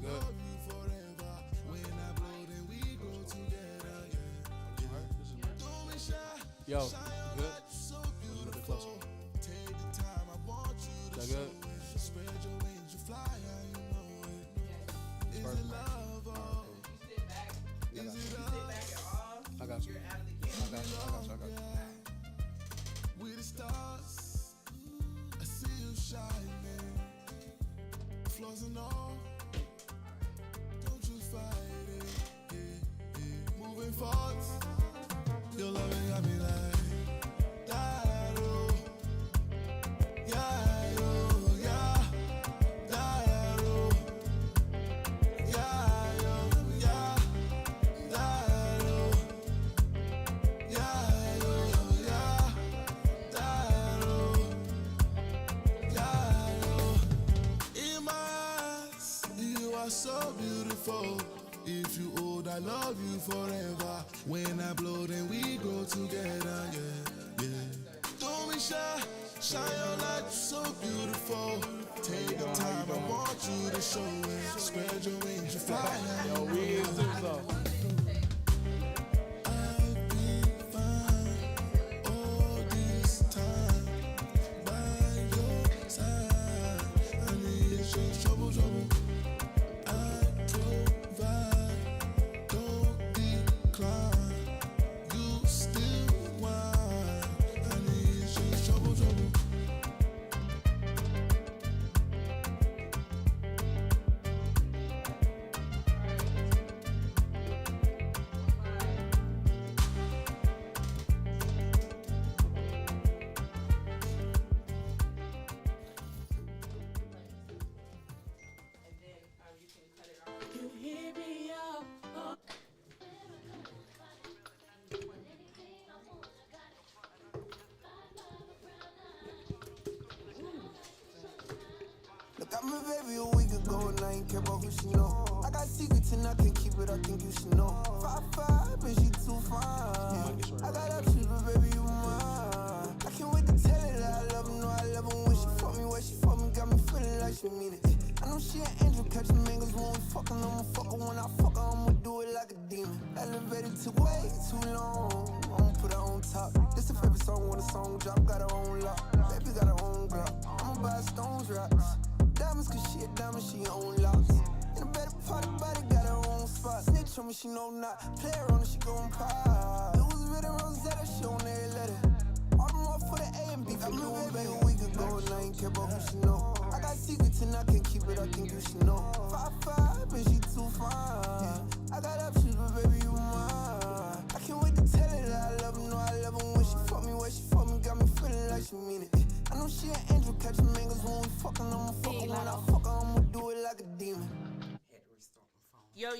love you forever. When I blow, then we go together. Don't be shy. Yo, Shine good? light, so beautiful. Take the time, I want you to That show good? it. Spread your wings, you fly, yeah, you know it. Is it love or is it us? I got you. We the stars, I see you shining. Flaws and all, don't you fight it. Yeah, yeah. Moving forward, your loving got me like that. Oh, yeah, oh, yeah, that. Oh, yeah, oh, yeah, that. Oh, yeah, oh, yeah, that. Oh, yeah, oh. In my eyes, you are so beautiful. If you old, I love you forever. When I blow, then we go together, yeah, yeah. Don't be shy, shine your light, so beautiful. Take the time, I want you to show it. Spread your wings, you fly. Yo, we is too, so. I've been fine all this time by your side. I need your trouble. I provide, don't decline. You still wine. I need your trouble. You hear me out. Look, I'm a baby a week ago and I ain't care about who she know. I got secrets and I can't keep it, I think you should know. 5'5", and she too fine. I got options, but baby, you mine. I can't wait to tell her that I love her, know I love her. When she fuck me, where she fuck me, got me feeling like she mean it. I know she an angel, catching mangoes when we fucking. I'ma fuck her when I fuck her, I'ma do it like a demon. Elevated took way too long, I'ma put her on top. This the favorite song when the song drop, got her own lock. Baby got her own Glock, I'ma buy stones rocks. Diamonds, cause she a diamond, she own locks. In a better part of body, got her own spot. Snitch on me, she know not. Play her on it, she gon' pop. It was written Rosetta, she on every letter. All them off for the A and B, for you and baby. A week ago and I ain't care about who she know. I got secrets and I can't keep it, I think you should know. 5'5", and she too fine. I got options, but baby, you mine. I can't wait to tell her that I love her, know I love her. When she fuck me, where she fuck me, got me feeling like she mean it. I know she an angel, catching mangoes when we fucking. I'ma fuck her when I fuck her, I'ma do it like a demon. Yo,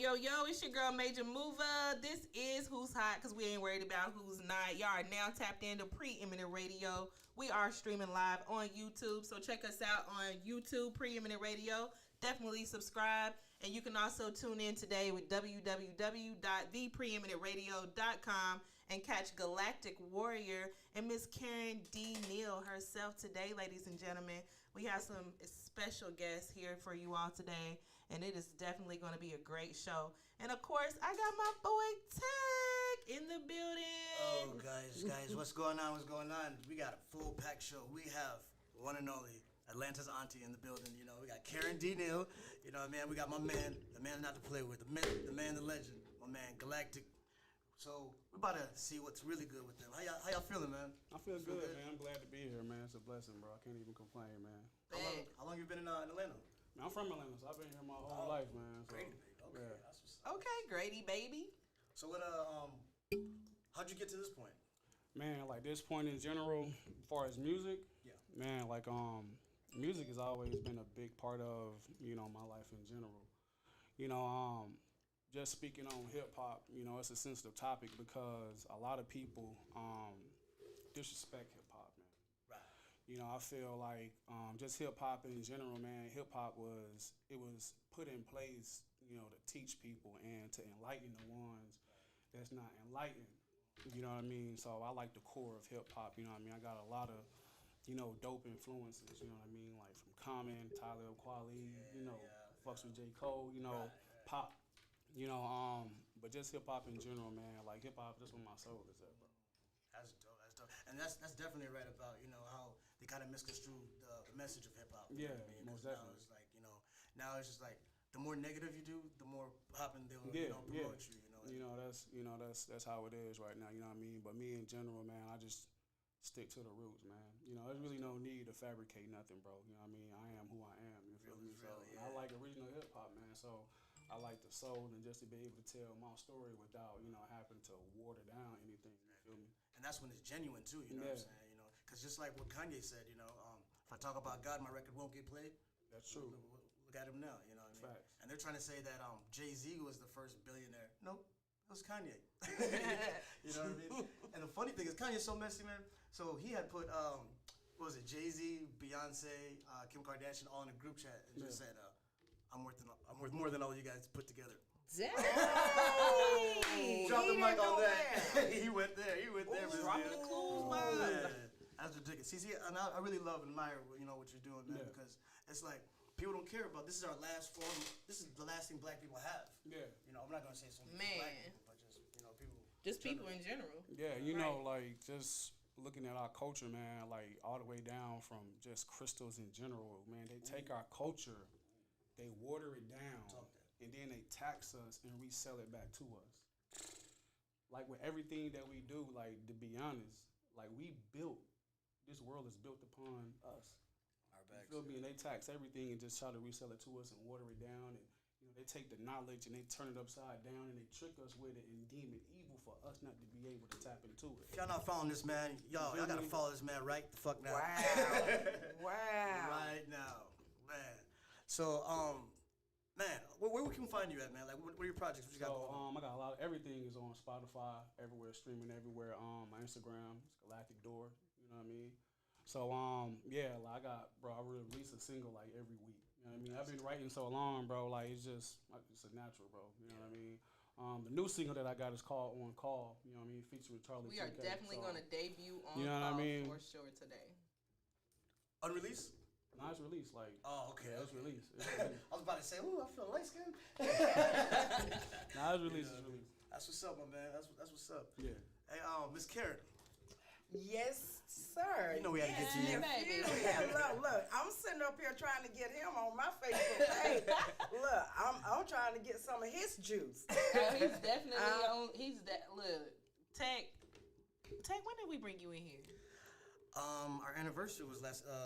it's your girl Majah Moova. This is Who's Hot, because we ain't worried about who's not. Y'all are now tapped into Preeminent Radio. We are streaming live on YouTube, so check us out on YouTube, Preeminent Radio. Definitely subscribe, and you can also tune in today with www.thepreeminentradio.com and catch Galactic Warrior and Miss Karen D. Neal herself today, ladies and gentlemen. We have some special guests here for you all today, and it is definitely going to be a great show. And of course, I got my boy Tech in the building. Oh, guys, what's going on? We got a full pack show. We have one and only Atlanta's auntie in the building. You know, we got Karen D. Neal. You know, man, we got my man, the man not to play with, the man, the legend, my man, Galatik. So we're about to see what's really good with them. How y'all feeling, man? I feel good, man. I'm glad to be here, man. It's a blessing, bro. I can't even complain, man. How long you been in Atlanta? Man, I'm from Atlanta, so I've been here my whole life, man. So, Grady, baby. Okay, yeah. that's what's Okay, Grady, baby. So what? How'd you get to this point? Man, like this point in general, as far as music, Yeah. man, like music has always been a big part of, you know, my life in general. You know, just speaking on hip hop, you know, it's a sensitive topic because a lot of people disrespect hip hop, man. Right. You know, I feel like just hip hop in general, man. Hip hop was put in place, you know, to teach people and to enlighten the ones that's not enlightened. You know what I mean? So I like the core of hip hop. You know what I mean? I got a lot of, you know, dope influences. You know what I mean? Like from Common, Talib Kweli, you know, fucks with J. Cole, you know, pop, you know, but just hip hop in general, man. Like hip hop, that's where my soul is at, bro. That's dope. That's dope. And that's definitely right about, you know, how they kind of misconstrue the message of hip hop. Yeah, know what I mean? most Now definitely. it's like, you know, now it's just like the more negative you do, the more popping they'll promote you. That's how it is right now. You know what I mean? But me in general, man, I just stick to the roots, man. You know, there's really no need to fabricate nothing, bro. You know what I mean? I am who I am. You feel me? So yeah. I like original hip hop, man. So I like the soul and just to be able to tell my story without, you know, having to water down anything. You feel me? And that's when it's genuine too. You know what I'm saying? You know, because just like what Kanye said, you know, if I talk about God, my record won't get played. That's true. Look at him now. You know what I mean? Facts. And they're trying to say that Jay-Z was the first billionaire. Nope. It was Kanye. You know what I mean? And the funny thing is, Kanye's so messy, man. So he had put, what was it, Jay-Z, Beyonce, Kim Kardashian all in a group chat and just said, I'm worth more than all you guys put together. Dang. Drop the mic on that. He went there. Dropping the clues, man. Yeah. That's ridiculous. See, and I really love and admire, you know, what you're doing, man, because it's like, people don't care about, this is our last form, this is the last thing black people have. Yeah. You know, I'm not going to say so many black people, but just, you know, people. Just people in general. Yeah, you know, like just looking at our culture, man, like all the way down from just crystals in general, man, they take our culture, they water it down, and then they tax us and resell it back to us. Like with everything that we do, like to be honest, like this world is built upon us. You feel me? And they tax everything and just try to resell it to us and water it down. And you know, they take the knowledge and they turn it upside down and they trick us with it and deem it evil for us not to be able to tap into it. If y'all not following this man, y'all gotta follow this man right the fuck now. Wow. Wow. Right now, man. So, man, where can we find you at, man? Like, what are your projects? What you got going on? I got a lot of everything is on Spotify, everywhere, streaming everywhere. My Instagram, it's Galatik Door. You know what I mean? So yeah, like I release a single like every week. You know what I mean? I've been writing so long, bro. Like it's a natural, bro. You know what I mean? The new single that I got is called On Call. You know what I mean? Featuring Charlie. We are definitely gonna debut on you know Call what I mean? for sure today. Unreleased? No, it's released. Like okay, yeah, it's released. It's released. I was about to say, ooh, I feel light skinned. Nah, it's released. It's released. That's what's up, my man. That's what's up. Yeah. Hey, Miss Karen. Yes, sir. You know we had to get you here. baby. Yeah, look, I'm sitting up here trying to get him on my Facebook page. Look, I'm trying to get some of his juice. He's definitely on. Look, Tech. When did we bring you in here? Our anniversary was the 8th.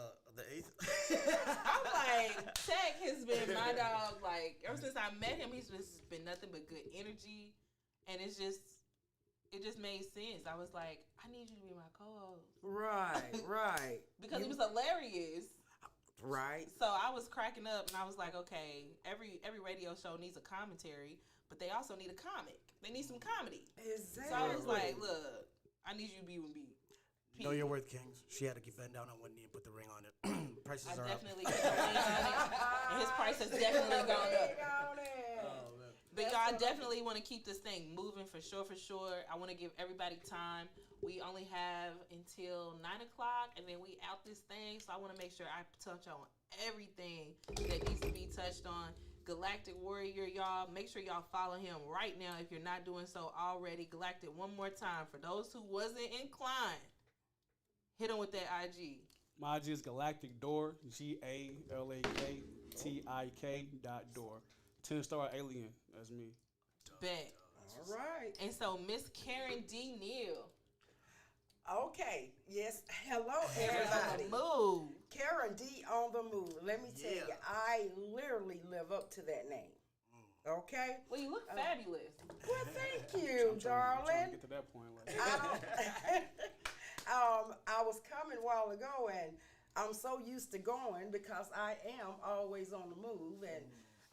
I'm like, Tech has been my dog. Like ever since I met him, he's just been nothing but good energy, and it just made sense. I was like, I need you to be my co-host. Right. Because it was hilarious. Right. So I was cracking up, and I was like, okay, every radio show needs a commentary, but they also need a comic. They need some comedy. Exactly. So I was like, look, I need you to be with me. Know your worth, Kings. She had to get bent down on one knee and put the ring on it. Prices I are definitely put the ring on it, and his price has definitely gone up. But y'all definitely want to keep this thing moving for sure. I want to give everybody time. We only have until 9 o'clock, and then we out this thing. So I want to make sure I touch on everything that needs to be touched on. Galactic Warrior, y'all. Make sure y'all follow him right now if you're not doing so already. Galactic, one more time. For those who wasn't inclined, hit him with that IG. My IG is Galactic Door, GALAKTIK.door. 10-star alien. That's me. Bet. All right. And so Miss Karen D. Neal. Okay. Yes. Hello, Karen on everybody. the move. Karen D on the move. Let me tell you, I literally live up to that name. Okay? Well, you look fabulous. Well, thank you, darling. I'm trying to get to that point. Like. I was coming a while ago, and I'm so used to going because I am always on the move, and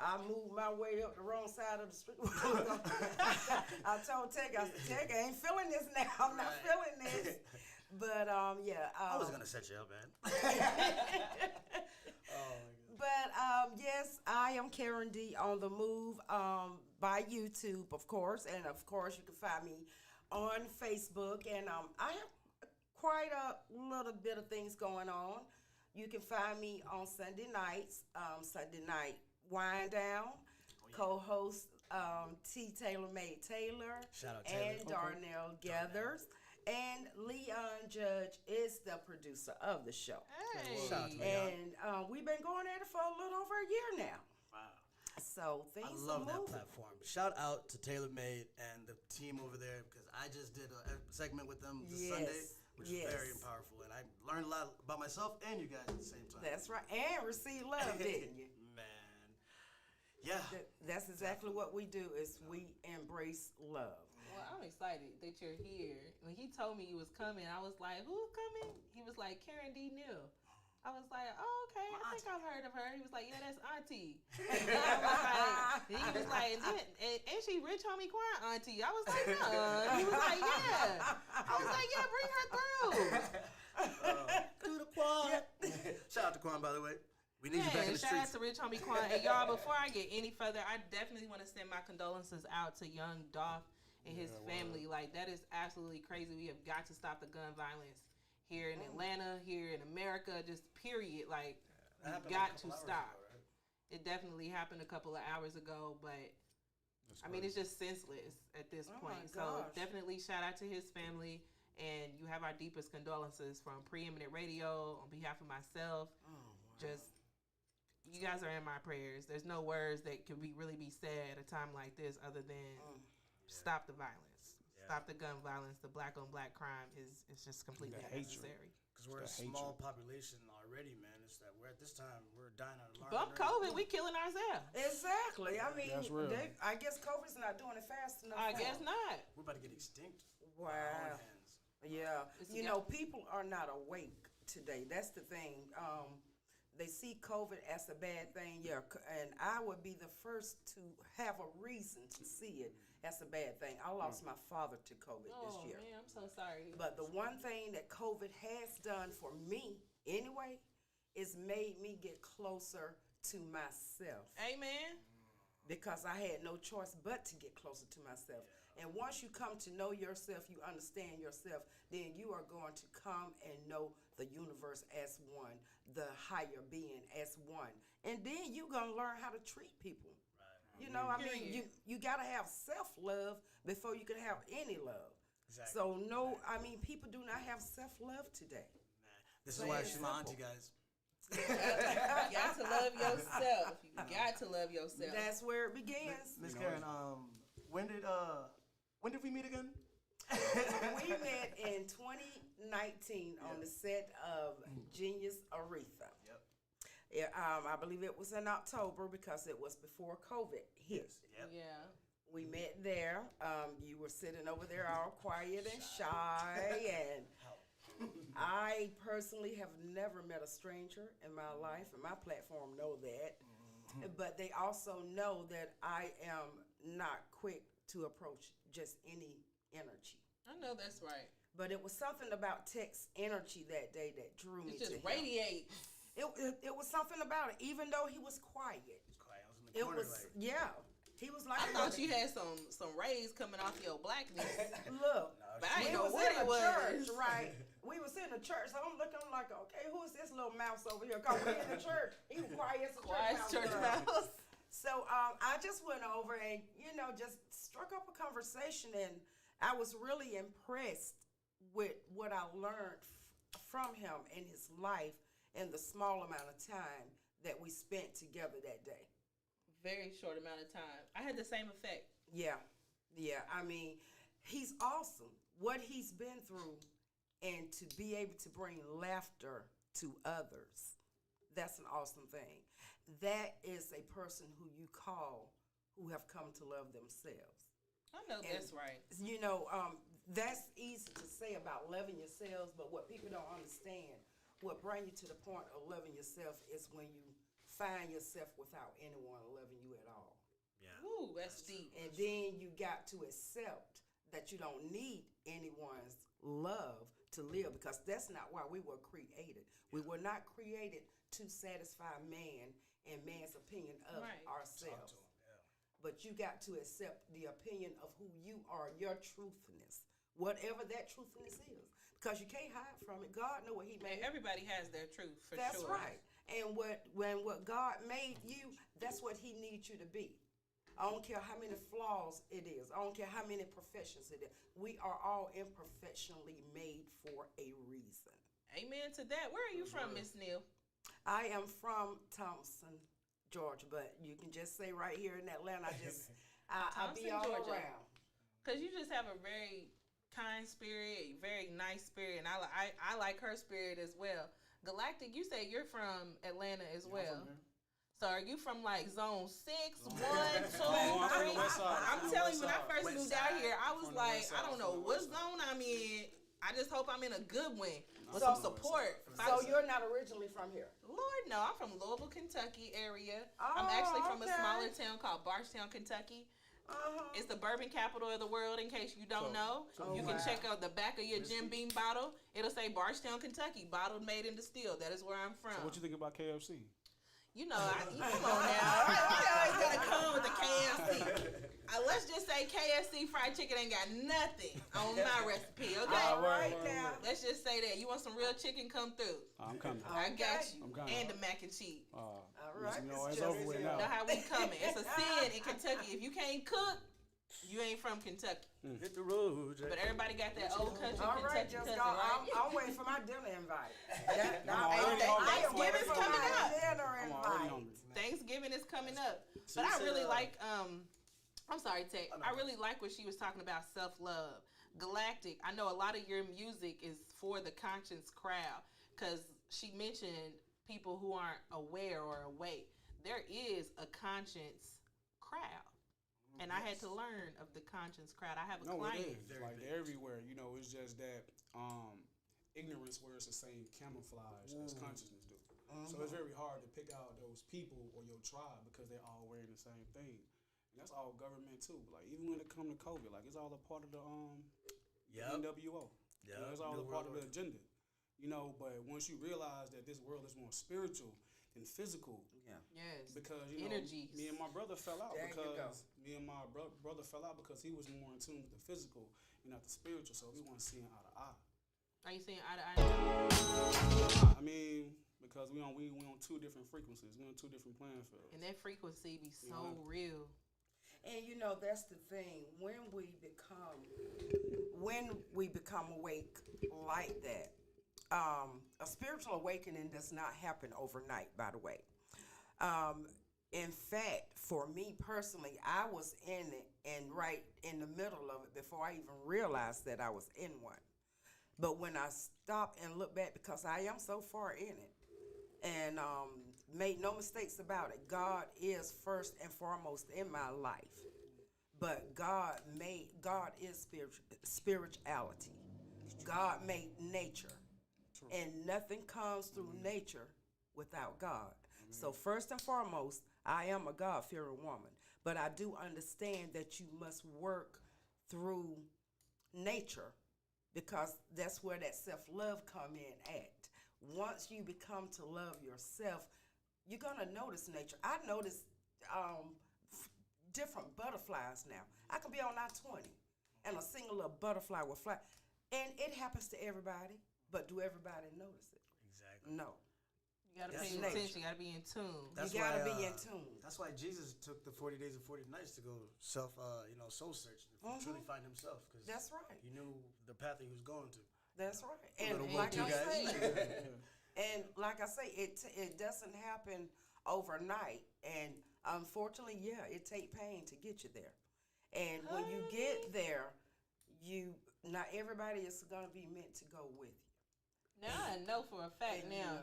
I moved my way up the wrong side of the street. I told Tech, I said, Tech, I ain't feeling this now. I'm not feeling this. But, yeah. I was going to set you up, man. But, yes, I am Karen D on the move by YouTube, of course. And, of course, you can find me on Facebook. And I have quite a little bit of things going on. You can find me on Sunday nights, Sunday night Wind Down, co-host T. Taylor Made Taylor, Shout out Taylor. and Darnell Gathers. And Leon Judge is the producer of the show. Hey. Shout out to Leon. And we've been going at it for a little over a year now. Wow. So things I love are that moving. platform. Shout out to Taylor Made and the team over there because I just did a segment with them this Sunday, which is very powerful. And I learned a lot about myself and you guys at the same time. That's right. And receive love, didn't you? Man. Yeah. That's exactly what we do is we embrace love. Well, I'm excited that you're here. When he told me you was coming, I was like, "Who's coming?" He was like, "Karen D. Neal." I was like, "Oh, okay. I think I've heard of her." He was like, "Yeah, that's Auntie." He was like, "And she rich homie Quan Auntie." I was like, "No." He was like, "Yeah." I was like, "Yeah, bring her through." Do the Quan. Shout out to Quan, by the way. We need you back in the shout out streets. to Rich Homie Quan. And y'all, before I get any further, I definitely want to send my condolences out to young Dolph and his family. Like, that is absolutely crazy. We have got to stop the gun violence here in Atlanta, here in America, just period. Like, we've got to stop. It definitely happened a couple of hours ago, but I mean, it's just senseless at this point. So definitely shout out to his family. And you have our deepest condolences from Preeminent Radio on behalf of myself. Just, you guys are in my prayers. There's no words that can really be said at a time like this other than stop the violence. Stop the gun violence. The black on black crime is just completely unnecessary. Because we're a small population already, man. It's that we're at this time, we're dying out of line. Bump COVID, we killing ourselves. Exactly. I mean, I guess COVID's not doing it fast enough. I guess not. We're about to get extinct. Wow. Yeah. You know, people are not awake today. That's the thing. They see COVID as a bad thing, and I would be the first to have a reason to see it as a bad thing. I lost my father to COVID this year. Oh, man, I'm so sorry. But the one thing that COVID has done for me, anyway, is made me get closer to myself. Amen. Because I had no choice but to get closer to myself. And once you come to know yourself, you understand yourself, then you are going to come and know the universe as one, the higher being as one. And then you're going to learn how to treat people. Right. You know, I mean, you got to have self-love before you can have any love. Exactly. So, no, I mean, people do not have self-love today. This is why she's my auntie, guys. You got to love yourself. You got to love yourself. That's where it begins. Miss Karen, when did we meet again? We met in 2019 on the set of Genius Aretha. Yep. I believe it was in October because it was before COVID hit. Yep. Yeah. We met there. You were sitting over there all quiet and shy, and I personally have never met a stranger in my life, and my platform know that. But they also know that I am not quick to approach just any energy. I know that's right. But it was something about Tech's energy that day that drew me to him. It just radiates. It was something about it, even though he was quiet. Quiet. I was in the corner, He was like. I thought you had some rays coming off your blackness. Look, but I didn't know was what in it was. Church, right? We was in the church, so I'm looking like, okay, who is this little mouse over here? Cause we in the church. He was quiet as a church mouse. So I just went over and just struck up a conversation, and I was really impressed with what I learned from him in his life in the small amount of time that we spent together that day. Very short amount of time. I had the same effect. Yeah. I mean, he's awesome. What he's been through, and to be able to bring laughter to others, that's an awesome thing. That is a person who you call who have come to love themselves. I know that's right. That's easy to say about loving yourselves, but what people don't understand, what brings you to the point of loving yourself is when you find yourself without anyone loving you at all. Yeah. Ooh, that's deep. And then you got to accept that you don't need anyone's love to live, because that's not why we were created. We were not created to satisfy man and man's opinion of ourselves. But you got to accept the opinion of who you are, your truthness, whatever that truthness is, because you can't hide from it. God know what He made. Everybody has their truth, for That's sure. right. And when God made you, that's what he needs you to be. I don't care how many flaws it is. I don't care how many professions it is. We are all imperfectionly made for a reason. Amen to that. Where are you from, Miss Neal? I am from Thompson, Georgia, but you can just say right here in Atlanta. I be all Georgia. around. Because you just have a very kind spirit, very nice spirit, and I like her spirit as well. Galactic, you say you're from Atlanta as well. So are you from like zone 6, 1, 2, 3? I'm telling you, when I first moved out here, I was like, I don't know what zone I'm in. I just hope I'm in a good one with some support. So you're not originally from here? Lord, no. I'm from Louisville, Kentucky area. I'm actually from a smaller town called Bardstown, Kentucky. It's the bourbon capital of the world, in case you don't know. You can check out the back of your Jim Beam bottle. It'll say Bardstown, Kentucky, bottled, made, and distilled. That is where I'm from. So what you think about KFC? You know, come on now. I always gotta come with the KFC. Let's just say KFC fried chicken ain't got nothing on my recipe, okay? All right now. Let's just say that. You want some real chicken, come through. I'm coming. I got you. I'm coming. And the mac and cheese. All right. You know, it's over with now. Know how we coming. It's a sin in Kentucky. If you can't cook, you ain't from Kentucky. Hit the road, Jack. But everybody got that old country All right, Kentucky just cousin, go. right? I'm waiting for my dinner invite. Thanksgiving's coming up. Dinner I'm already invite. hungry. Thanksgiving is coming up. So But you I said, really like, I'm sorry, Tech. no. I really like what she was talking about, self-love. Galactic, I know a lot of your music is for the conscious crowd, because she mentioned people who aren't aware or awake. There is a conscience crowd. And I had to learn of the conscience crowd. I have a No, client. it is. Like everywhere, you know, it's just that ignorance wears the same camouflage as consciousness do. So it's very hard to pick out those people or your tribe because they're all wearing the same thing. And that's all government too. Like even when it comes to COVID, like it's all a part of the NWO. You know, it's all a part of the agenda. You know, but once you realize that this world is more spiritual than physical, Yes. because you know, Energies. me and my brother fell out There you go. because me and my brother fell out because he was more in tune with the physical and not the spiritual. So we want to see him eye to eye. Are you saying eye to eye? I mean, because we on two different frequencies, we on two different playing fields. And that frequency be so real. And you know, that's the thing. When we become awake like that, a spiritual awakening does not happen overnight, by the way. In fact, for me personally, I was in it and right in the middle of it before I even realized that I was in one. But when I stopped and looked back, because I am so far in it, and made no mistakes about it, God is first and foremost in my life. But God is spirituality. God made nature. And nothing comes through nature without God. So first and foremost, I am a God-fearing woman. But I do understand that you must work through nature, because that's where that self-love come in at. Once you become to love yourself, you're going to notice nature. I notice different butterflies now. I could be on I-20 and a single little butterfly will fly. And it happens to everybody, but do everybody notice it? Exactly. No. You gotta That's pay nature. attention. You gotta be in tune. That's you got to why, be in tune. That's why Jesus took the 40 days and 40 nights to go soul searching, truly find himself. Cause That's right. he knew the path he was going to. That's right. Little And like you I guys. say, and like I say, it doesn't happen overnight. And unfortunately, it take pain to get you there. And when you get there, not everybody is going to be meant to go with you. Now I know for a fact. And, Now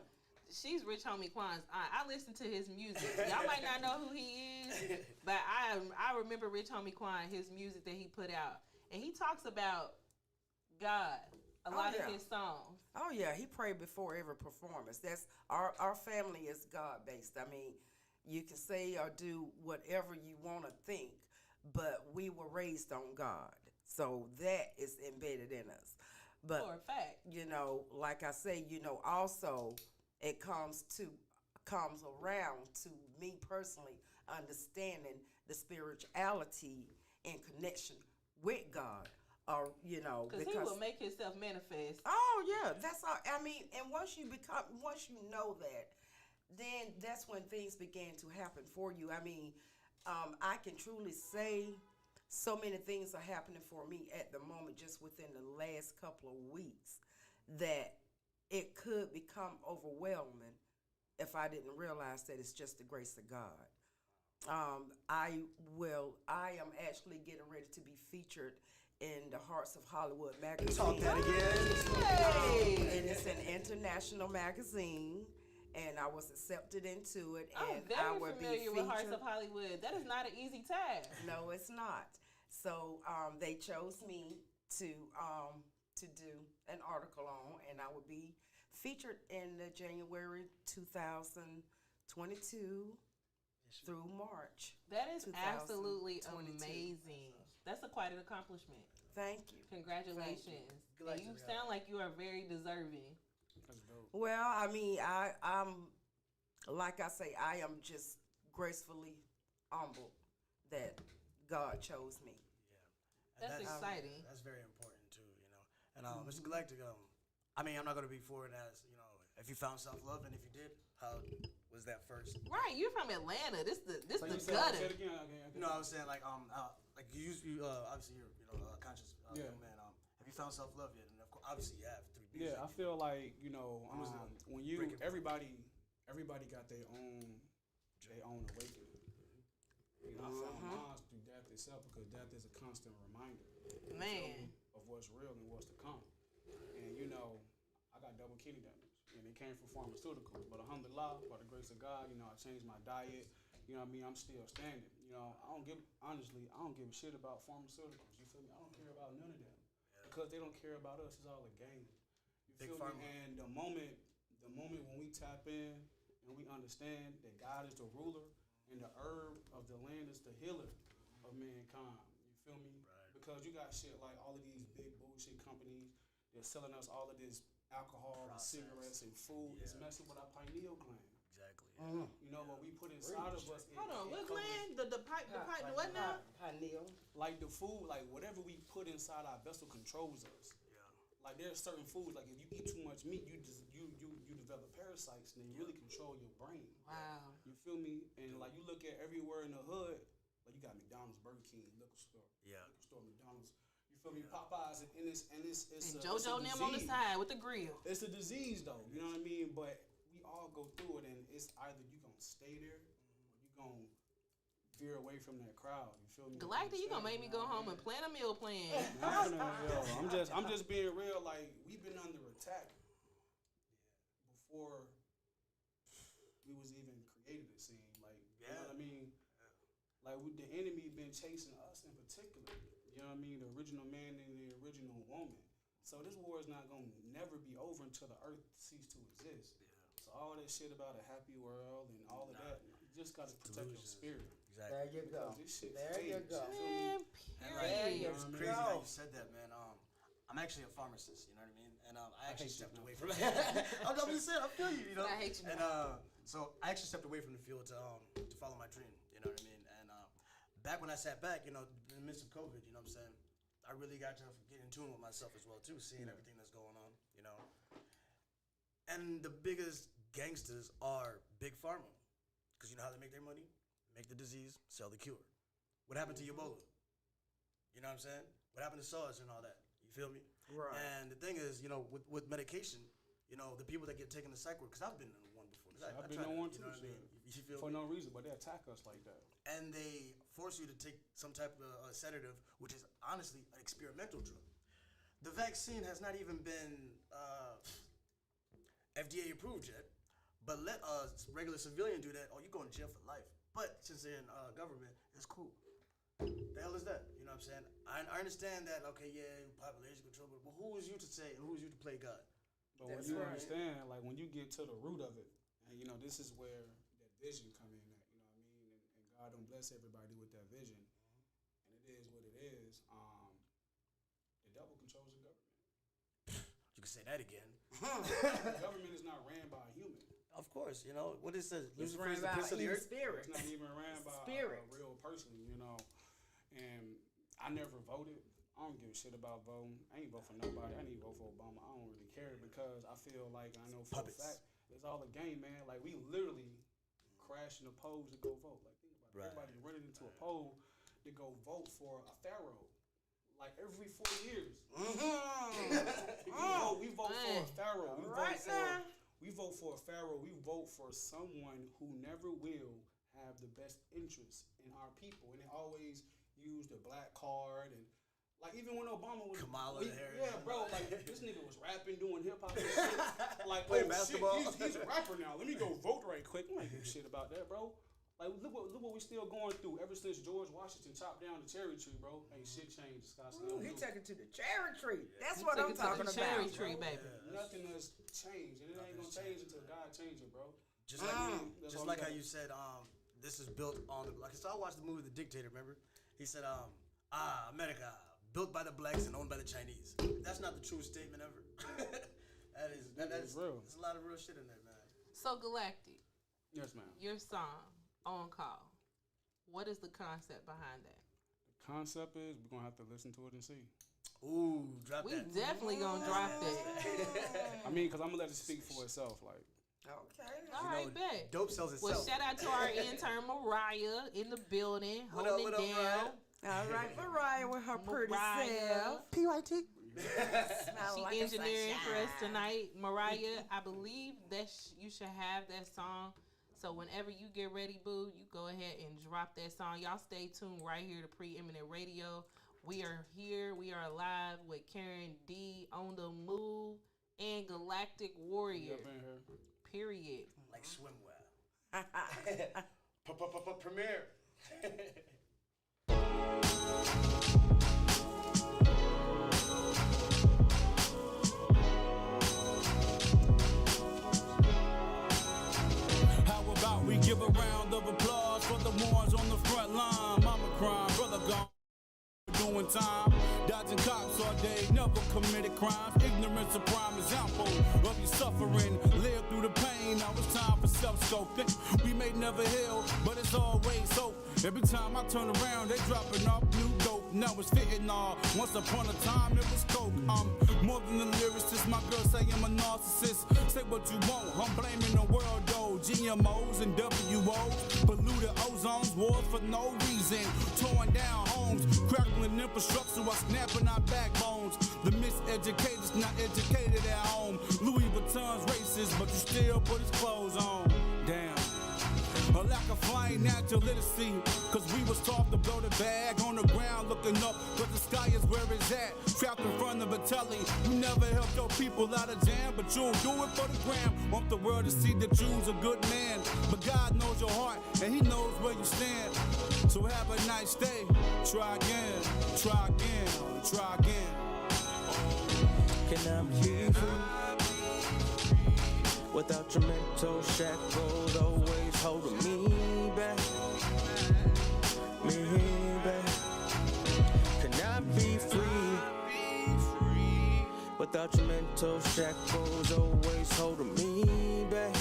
she's Rich Homie Quan's aunt. I listen to his music. Y'all might not know who he is, but I remember Rich Homie Quan, his music that he put out, and he talks about God. A lot of his songs. Oh yeah, he prayed before every performance. That's our family is God based. I mean, you can say or do whatever you want to think, but we were raised on God, so that is embedded in us. But For a fact. Like I say, also it comes around to me personally understanding the spirituality in connection with God. Or, because he will make himself manifest. Oh yeah, that's all. I mean, and once you know that, then that's when things began to happen for you. I mean, I can truly say so many things are happening for me at the moment, just within the last couple of weeks, that it could become overwhelming if I didn't realize that it's just the grace of God. I am actually getting ready to be featured in the Hearts of Hollywood magazine. Talk that again. And it's an international magazine, and I was accepted into it. I'm And very I will familiar be with Hearts featured. of Hollywood. That is not an easy task. No, it's not. So they chose me to do an article on, and I will be featured in the January 2022 through March. That is absolutely 2022. amazing. That's quite an accomplishment. Thank you. Congratulations. Glad And you you got sound like you are very deserving. That's dope. Well, I mean, I'm like I say, I am just gracefully humbled that God chose me. And That's exciting. That's very important too, you know. And Mr. Galatik, I mean, I'm not gonna be for it as you know, if you found self-love, and if you did, how was that first? Right, you're from Atlanta. This the Say it gutter. again. Okay. No, I was saying like you obviously you're conscious Yeah. young man. Have you found self-love yet? And of course, obviously you have through music. Yeah, I feel like when you breaking point? everybody got their own awakening. You know, I found mine through death itself because death is a constant reminder, Man. of what's real and what's to come. And I got double kidney damage, and it came from pharmaceuticals. But alhamdulillah, by the grace of God, I changed my diet. You know what I mean? I'm still standing. I don't give a shit about pharmaceuticals. You feel me? I don't care about none of them because they don't care about us. It's all a game. You Big feel pharma. me? And the moment when we tap in and we understand that God is the ruler and the herb of the land is the healer of mankind. You feel me? Right. Because you got shit like all of these big bullshit companies that's selling us all of this alcohol and Processed. cigarettes and food. It's Yeah. messing with our pineal gland. Exactly. What we put inside of us. Hold on, what covers- gland? The pipe, what now? Pineal. Like the food, like whatever we put inside our vessel controls us. Yeah. Like there's certain foods, like if you eat too much meat, you develop parasites and they really control your brain. Wow. You feel me? And like you look at everywhere in the hood, like you got McDonald's, Burger King, liquor store, Yeah. McDonald's. You feel me? Popeyes, and it's And a JoJo and them on the disease. side with the grill. It's a disease though, you know what I mean? But we all go through it, and it's either you gonna stay there or you gonna veer away from that crowd. You feel me? Galactic, you gonna make me go home and plan a meal plan. I'm just being real. Like we've been under attack before we was even created. It seemed like you know what I mean. Like the enemy been chasing us in particular. You know what I mean? The original man and the original woman. So this war is not gonna never be over until the earth ceases to exist. So all that shit about a happy world and all of that, you just gotta protect your spirit. Exactly. There you go. This shit There you fades, go. you feel me? Man, And period. it's crazy how you said that, man. I'm actually a pharmacist, you know what I mean? And I actually hate you, stepped man. away from it. I'm just saying, I feel you, you know? I hate you, And so I actually stepped away from the field to follow my dream, you know what I mean? And back when I sat back, in the midst of COVID, you know what I'm saying? I really got to get in tune with myself as well, too, seeing everything that's going on, you know? And the biggest gangsters are Big Pharma. Because you know how they make their money? Make the disease, sell the cure. What happened to Ebola? You know what I'm saying? What happened to SARS and all that? You feel me? Right. And the thing is, with medication, the people that get taken to psych ward, because I've been in one before. I've I been tried on one it, too. you know what I mean? You feel For me? no reason, but they attack us like that. And they force you to take some type of sedative, which is honestly an experimental drug. The vaccine has not even been FDA approved yet, but let a regular civilian do that, you go in jail for life. But since they're in government, it's cool. The hell is that? You know what I'm saying? I understand that, okay, yeah, population control, but who is you to say and who is you to play God? But when you understand, like when you get to the root of it, and this is where that vision come in at, you know what I mean? And God don't bless everybody with that vision. And it is what it is. The devil controls the government. You can say that again. The government is not ran by a human. Of course, what it says. It's Lucifer is ran the by prince of the evil earth. spirit. It's not even ran by Spirit. a real person, And I never voted. I don't give a shit about voting. I ain't vote for nobody. I need to vote for Obama. I don't really care because I feel like, and I know for Puppets. a fact it's all a game, man. Like we literally crashing the polls to go vote. Like think about it. Everybody running into a poll to go vote for a pharaoh. Like every 4 years. We vote for a pharaoh. We vote for a pharaoh. We vote for someone who never will have the best interest in our people. And they always use the black card and like even when Obama was Kamala Harris. Yeah, bro, like this nigga was rapping, doing hip hop and shit. Like playing basketball. Shit, he's a rapper now. Let me go vote right quick. I'm like, give shit about that, bro. Like look what we still going through ever since George Washington chopped down the cherry tree, bro. Ain't shit changed, Scott. He took it to the cherry tree. That's what I'm talking about. Cherry tree, baby. Yeah. Nothing has changed, and it ain't gonna change until God changes it, bro. Just like how you said, this is built on like so I watched the movie The Dictator. Remember, he said, America. Built by the blacks and owned by the Chinese. That's not the truest statement ever. that is real. There's a lot of real shit in there, man. So Galatik. Yes, ma'am. Your song, On Call. What is the concept behind that? The concept is we're gonna have to listen to it and see. Ooh, drop that. We definitely gonna drop that. I mean, cause I'm gonna let it speak for itself. Like. Okay. All right, bet. Dope sells itself. Well, shout out to our intern Mariah in the building, holding it down. All right, Mariah with her pretty self. PYT. She engineering for us tonight. Mariah, I believe that you should have that song. So whenever you get ready, boo, you go ahead and drop that song. Y'all stay tuned right here to Preeminent Radio. We are here. We are live with Karen D on the move and Galactic Warrior. Period. Like swimwear. Premiere. How about we give a round of applause for the ones on the front line? Mama crying, brother gone. Doing time, dodging cops all day, never committed crimes. Ignorance a prime example of your suffering. Live through the pain, now it's time for self-scoping. We may never heal, but it's always hope. Every time I turn around, they dropping off new dope. Now it's fitting all. Once upon a time, it was coke. I'm more than a lyricist. My girl say I'm a narcissist. Say what you want, I'm blaming the world though. GMOs and WOs, polluted ozones, wars for no reason. Torn down homes, crackling infrastructure while snapping our backbones. The miseducated's not educated at home. Louis Vuitton's racist, but you still put his clothes on. Damn. A lack of financial literacy, cause we was taught to blow the bag on the ground looking up, but the sky is where it's at. Trapped in front of a telly, you never helped your people out of jam, but you'll do it for the gram. Want the world to see that you's a good man, but God knows your heart, and he knows where you stand. So have a nice day, try again, try again, try again. Can I be free? Without your mental shackles always holding me back, me back. Can I be free? Without your mental shackles always holding me back,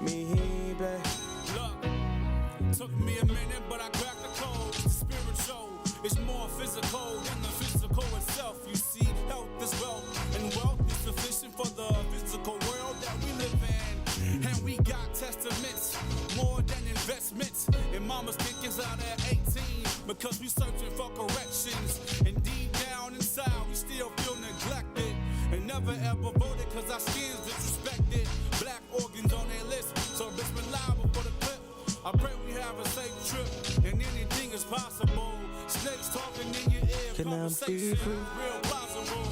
me back. Look, took me a minute, but I cracked the code. It's spiritual, it's more physical than the physical itself. You see, health is wealth, and wealth is sufficient for the physical world that we live in. And we got testaments, more than investments. And mama's kickings out at 18, because we searching for corrections. And deep down inside, we still feel neglected. And never ever voted, cause our skin's disrespected. Black organs on their list, so bitch been liable for the clip. I pray we have a safe trip, and anything is possible. Snakes talking in your ear, Can I be free? real possible.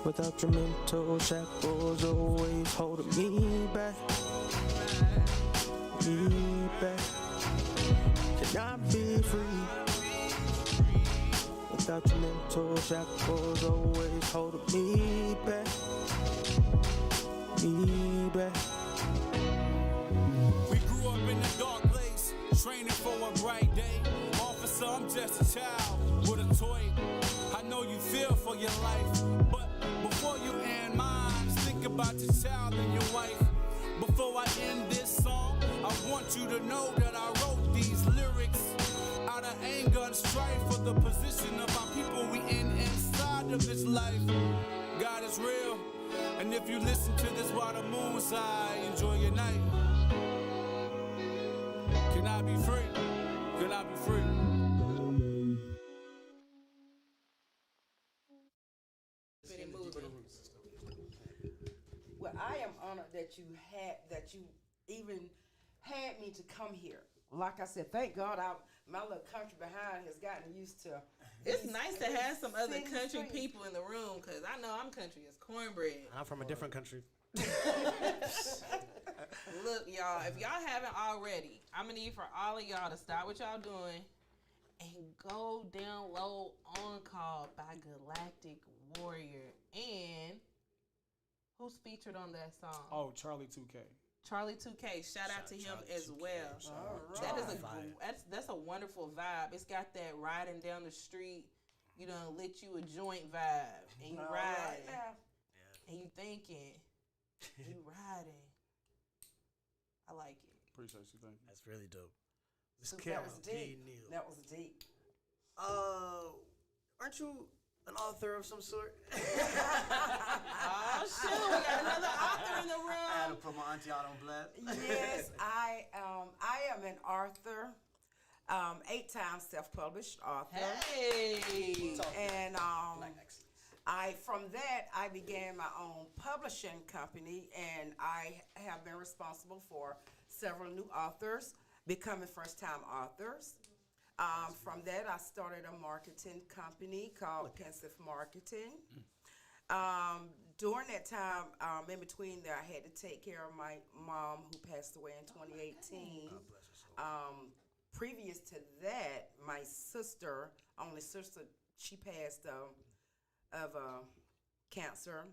Without your mental shackles always holding me back, me back. Can I be free? Without your mental shackles always holding me back, me back. We grew up in a dark place, training for a bright day. Officer, I'm just a child with a toy. I know you feel for your life, but before you end mine, think about your child and your wife. Before I end this song, I want you to know that I wrote these lyrics out of anger and strife for the position of our people we in inside of this life. God is real, And if you listen to this while the moon side, enjoy your night. Can I be free? Can I be free? Well, I am honored that you even had me to come here. Like I said, thank God my little country behind has gotten used to. It's nice to have some other city country streets. people in the room because I know I'm country as cornbread. I'm from a different country. Look, y'all, if y'all haven't already, I'm going to need for all of y'all to stop what y'all doing and go download On Call by Galatik Warrior. And who's featured on that song? Oh, Charlie 2K. Charlie 2K. Shout out to him Charlie as 2K. well. That is that's a wonderful vibe. It's got that riding down the street, you know, lit you a joint vibe, and you riding, and you thinking, you riding. I like it. Appreciate you. Thank you. That's really dope. This That was Karen deep. Neal. That was deep. Aren't you an author of some sort? Oh shoot, we got another author in the I had to room. put my auntie out on blast. Yes, I am an author, 8-time self-published author. Hey, And from that I began my own publishing company, and I have been responsible for several new authors becoming first-time authors. From that, I started a marketing company called Pensive Marketing. During that time, in between there, I had to take care of my mom who passed away in 2018. Previous to that, my sister, only sister, she passed of cancer,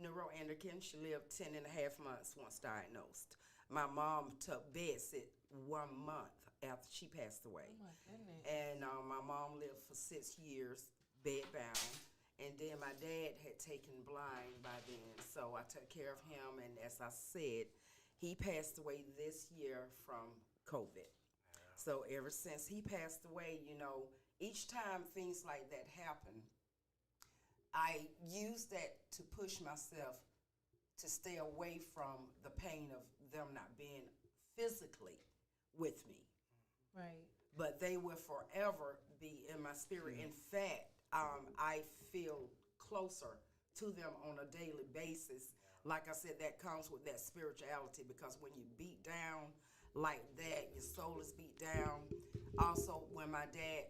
neuroendocrine. She lived 10 and a half months once diagnosed. My mom took bedsit 1 month after she passed away. oh my goodness. And my mom lived for 6 years bedbound. And then my dad had taken blind by then, so I took care of him. And as I said, he passed away this year from COVID. So ever since he passed away, you know, each time things like that happen, I use that to push myself to stay away from the pain of them not being physically with me. Right. But they will forever be in my spirit. In fact, I feel closer to them on a daily basis. Like I said, that comes with that spirituality, because when you beat down like that, your soul is beat down. Also, when my dad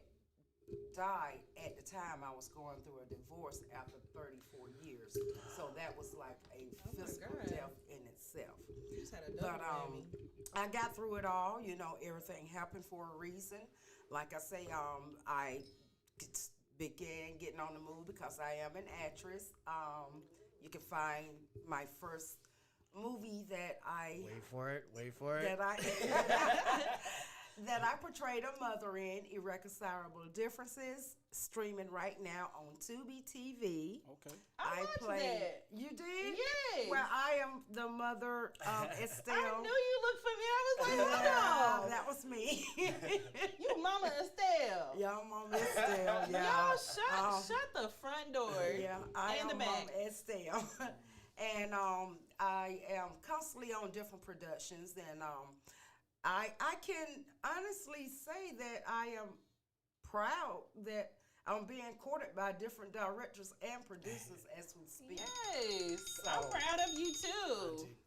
died, at the time I was going through a divorce after 34 years. So that was like a physical God. death in itself. You just had a double But whammy. I got through it all. You know, everything happened for a reason. Like I say, I began getting on the move because I am an actress. You can find my first movie that I Wait for it. that I that I portrayed a mother in, Irreconcilable Differences, streaming right now on Tubi TV. Okay. I watched that. You did? Yes. Well, I am the mother of Estelle. I knew you looked familiar. I was like, hold on. That was me. You Mama Estelle. Y'all, Mama Estelle. Yeah. Y'all shut the front door. Yeah, I and am the back. Mama Estelle. And I am constantly on different productions, and I can honestly say that I am proud that I'm being courted by different directors and producers as we speak. Yes. So- I'm proud of you too. Auntie,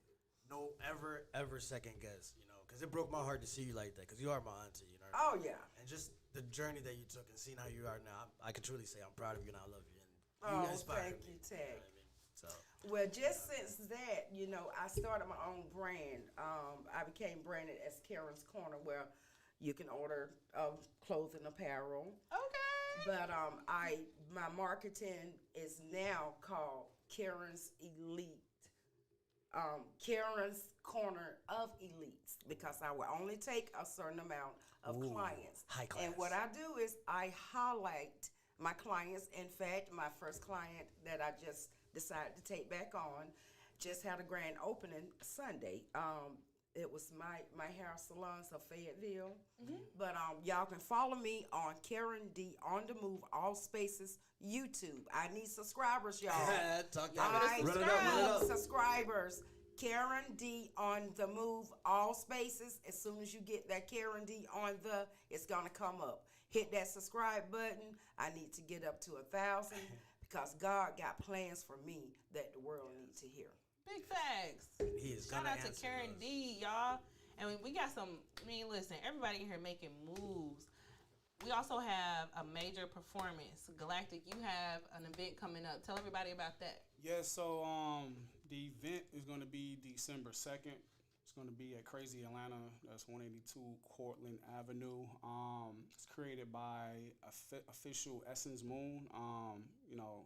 no ever second guess, you know, because it broke my heart to see you like that, because you are my auntie, you know. Oh yeah. And just the journey that you took and seeing how you are now, I can truly say I'm proud of you and I love you. And Oh, you inspire thank me. you, Tag. know what I mean? So, Well, just since that, you know, I started my own brand. I became branded as Karen's Corner, where you can order clothing, apparel. Okay. But my marketing is now called Karen's Elite. Karen's Corner of Elites, because I will only take a certain amount of clients. high class. And what I do is I highlight my clients. In fact, my first client that I just decided to take back on just had a grand opening Sunday. It was my hair salons of Fayetteville. But y'all can follow me on Karen D on the Move, all spaces, YouTube. I need subscribers, y'all. I need subscribers. Karen D on the Move, all spaces. As soon as you get that Karen D on the, it's gonna come up. Hit that subscribe button. I need to get up to 1,000 because God got plans for me that the world needs to hear. Big facts. Shout out to Karen D, y'all. And we got some, listen, everybody in here making moves. We also have a major performance. Galatik, you have an event coming up. Tell everybody about that. Yeah, so the event is going to be December 2nd. It's going to be at Crazy Atlanta. That's 182 Cortland Avenue. It's created by official Essence Moon.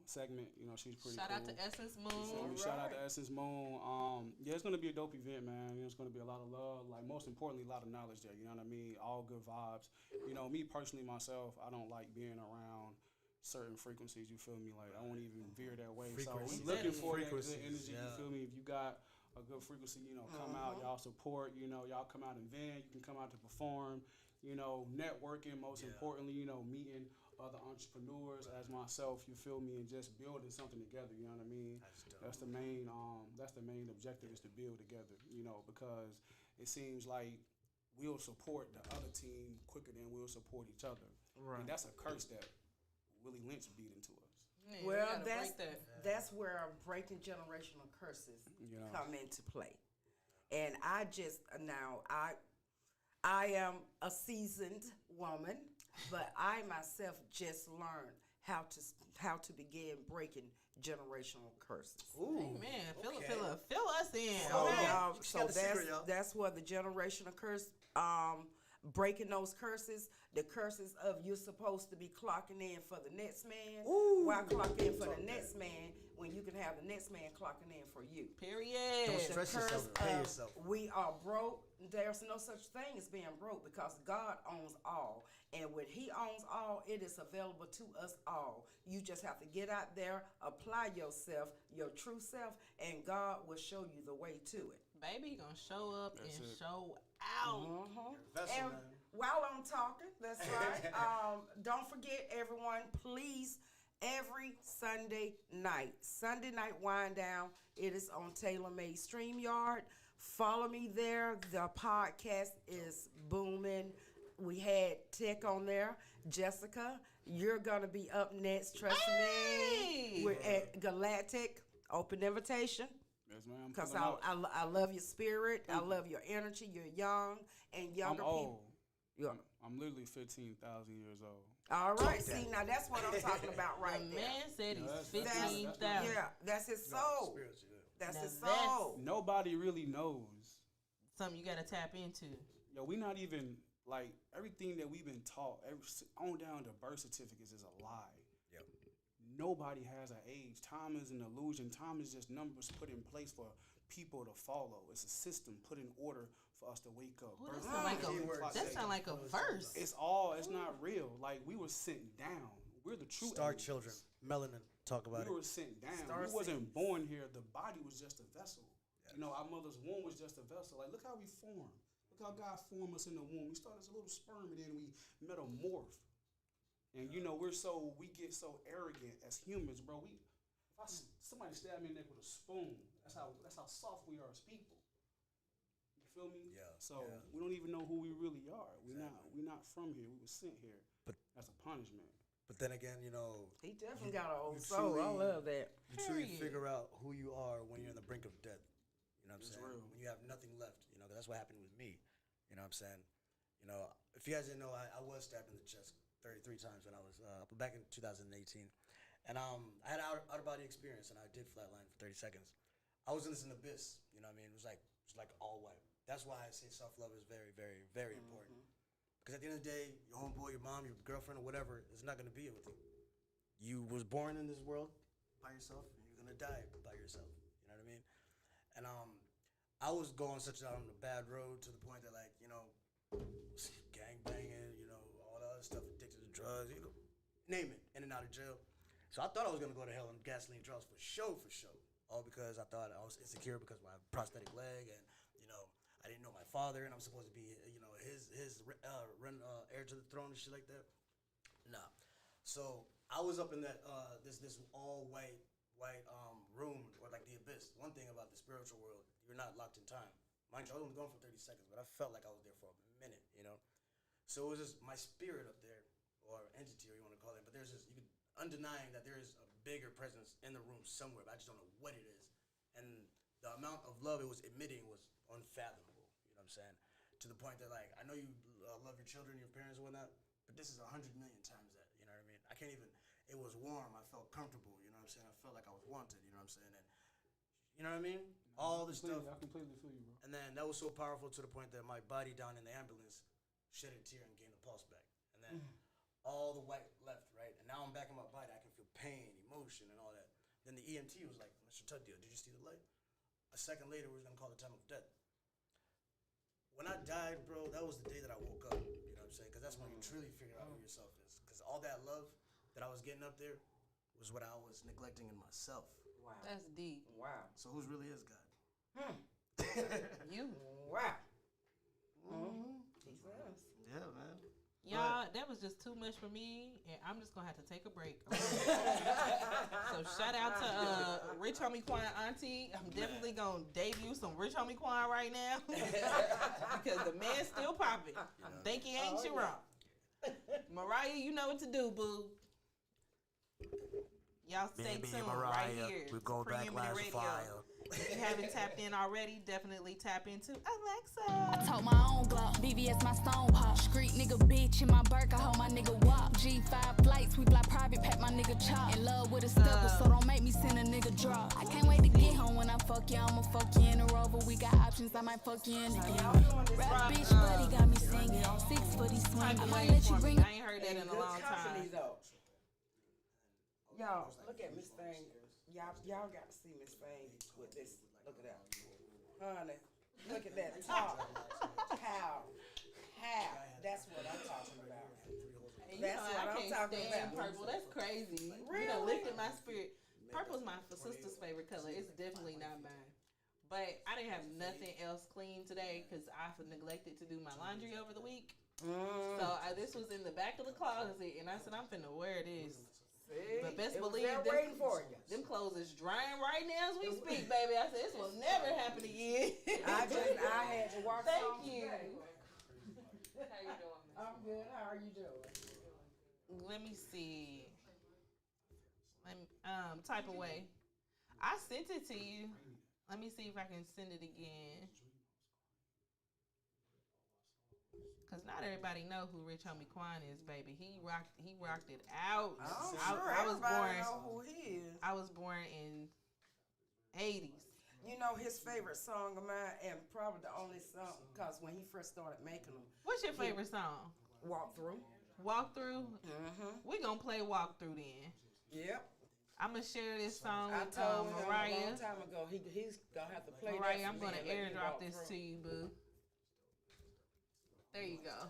Segment. She's pretty Shout cool. out to Essence Moon. Shout out to Essence Moon. Yeah, it's going to be a dope event, man. It's going to be a lot of love. Like, most importantly, a lot of knowledge there. You know what I mean? All good vibes. Me personally, myself, I don't like being around certain frequencies, you feel me? Like, I won't even veer that way. So we looking for that good energy, you feel me? If you got a good frequency, come out, y'all support, y'all come out and vent, you can come out to perform, networking, most importantly, meeting other entrepreneurs as myself, you feel me, and just building something together, you know what I mean? That's the main objective, is to build together, because it seems like we'll support the other team quicker than we'll support each other. Right. And that's a curse that Willie Lynch beat into us. Man, well, that's where breaking generational curses come into play. And I am a seasoned woman, but I myself just learned how to begin breaking generational curses. Ooh, amen. Fill us in. So that's where the generational curse, breaking those curses, the curses of you're supposed to be clocking in for the next man. Why clock in for the next man when you can have the next man clocking in for you? Period. Don't stress yourself. Pay yourself. We are broke. There's no such thing as being broke because God owns all. And when He owns all, it is available to us all. You just have to get out there, apply yourself, your true self, and God will show you the way to it. Baby, gonna show up show out. And while I'm talking, that's right. Don't forget, everyone, please, every Sunday night wind down, it is on Taylor Made StreamYard. Follow me there. The podcast is booming. We had Tech on there. Jessica, you're gonna be up next. Trust me. We're at Galatik. Open invitation. Yes, ma'am. Because I love your spirit. I love your energy. You're young and younger people. I'm literally 15,000 years old. All right. See, now that's what I'm talking about right the there. Man said he's 15,000. Yeah, that's his soul. That's his soul. Nobody really knows. Something you got to tap into. Yo, we not even, like, everything that we've been taught, on down to birth certificates is a lie. Yep. Nobody has an age. Time is an illusion. Time is just numbers put in place for people to follow. It's a system put in order for us to wake up. Ooh, that sound like a verse. It's not real. Like, we were sent down. We're the true Star aliens. children. Melanin. Talk about We were sent down. We wasn't born here. The body was just a vessel. Yes. Our mother's womb was just a vessel. Like, look how we formed. Look how God formed us in the womb. We started as a little sperm, and then we metamorph. And we get so arrogant as humans, bro. Somebody stabbed me in the neck with a spoon. That's how soft we are as people. You feel me? Yeah. So we don't even know who we really are. We're not from here. We were sent here. But that's a punishment. But then again, he definitely got an old soul. I love that. You truly figure out who you are when you're on the brink of death. You know what I'm saying? Real. When you have nothing left. That's what happened with me. You know what I'm saying? If you guys didn't know, I was stabbed in the chest 33 times when I was back in 2018. And I had an out-of-body experience, and I did flatline for 30 seconds. I was in this abyss. You know what I mean? It was like all white. That's why I say self-love is very, very, very important. Because at the end of the day, your homeboy, your mom, your girlfriend, or whatever is not going to be with you. You was born in this world by yourself, and you're going to die by yourself. You know what I mean? And I was going such on a bad road to the point that, gang banging, all the other stuff, addicted to drugs, name it, in and out of jail. So I thought I was going to go to hell on gasoline drugs for show. All because I thought I was insecure because of my prosthetic leg and, I didn't know my father, and I'm supposed to be, you know, his heir to the throne and shit like that. Nah. So I was up in that this all white room, or like the abyss. One thing about the spiritual world, you're not locked in time. Mind you, I was only gone for 30 seconds, but I felt like I was there for a minute, you know. So it was just my spirit up there, or entity, or you want to call it. But there's just, you could undenying that there is a bigger presence in the room somewhere, but I just don't know what it is. And the amount of love it was emitting was unfathomable. You know what I'm saying? To the point that, like, I know you love your children, your parents, and whatnot, but this is 100 million times that. You know what I mean? I can't even. It was warm. I felt comfortable. You know what I'm saying? I felt like I was wanted. You know what I'm saying? And you know what I mean? All the stuff. I completely feel you, bro. And then that was so powerful to the point that my body down in the ambulance shed a tear and gained a pulse back. And then all the white left, right? And now I'm back in my body. I can feel pain, emotion, and all that. Then the EMT was like, Mr. Tutdeal, did you see the light? A second later, we was going to call the time of death. When I died, bro, that was the day that I woke up. You know what I'm saying? Because that's when you truly figure out who yourself is. Because all that love that I was getting up there was what I was neglecting in myself. Wow. That's deep. Wow. So whose really is God? You. Wow. He says. Yeah, man. Y'all, that was just too much for me, and I'm just gonna have to take a break. So shout out to Rich Homie Quan Auntie. I'm definitely gonna debut some Rich Homie Quan right now because the man's still popping. Think he ain't you wrong. Mariah, you know what to do, boo. Y'all stay tuned right here. We go back last Radio. If you haven't tapped in already, definitely tap into Alexa. I told my own Glock, BBS my stone pop. Street nigga bitch in my Burke, I hold my nigga walk. G5 flights, we fly private, pack my nigga chop. In love with a stepper, so don't make me send a nigga drop. I can't wait to get home when I fuck you, I'ma fuck you in a Rover. We got options, I might fuck you in the game. Rap bitch buddy got me singing, 6 foot he swing. I might let you bring. I ain't heard that in a long time. Y'all, look at Miss Thing. Y'all got to see Miss Thing with this. Look at that. Honey, look at that talk. How? That's what I'm talking about. That's what I'm talking about. Purple. That's crazy. Really? You done lifted my spirit. Purple's my sister's favorite color. It's definitely not mine. But I didn't have nothing else clean today because I neglected to do my laundry over the week. So this was in the back of the closet, and I said, I'm finna wear this. But best believe them clothes is drying right now as we speak, baby. I said, this will never happen again. I had to wash Thank some you. today. How you doing? I'm good. How are you doing? Let me see. Type away. I sent it to you. Let me see if I can send it again. Cause not everybody know who Rich Homie Quan is, baby. He rocked it out. I was born. Know who he is. I was born in '80s. You know his favorite song of mine, and probably the only song, cause when he first started making them. What's your favorite song? Walk Through. Walk Through. We gonna play Walk Through then. Yep. I'm gonna share this song with a Mariah. long time ago. He's gonna have to play Mariah, that. I'm gonna airdrop this to you, boo. There you go.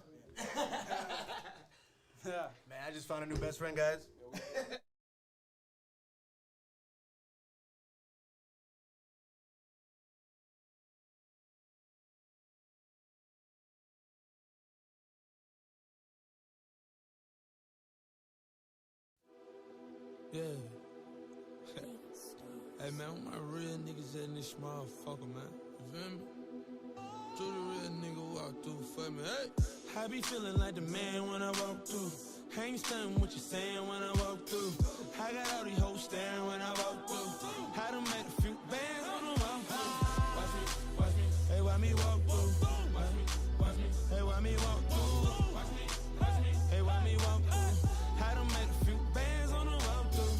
Man, I just found a new best friend, guys. Yeah. Hey, man, my real niggas in this motherfucker, man. You feel me? To the real nigga walk through for me, hey. I be feeling like the man when I walk through. I ain't stunned what you saying when I walk through. I got all these hoes staring when I walk through. I done made a few bands on the walk through. Watch me, hey, why me walk through? Watch me, hey, why me walk through? Watch me, hey, why me walk through? I done made a few bands on the walk through.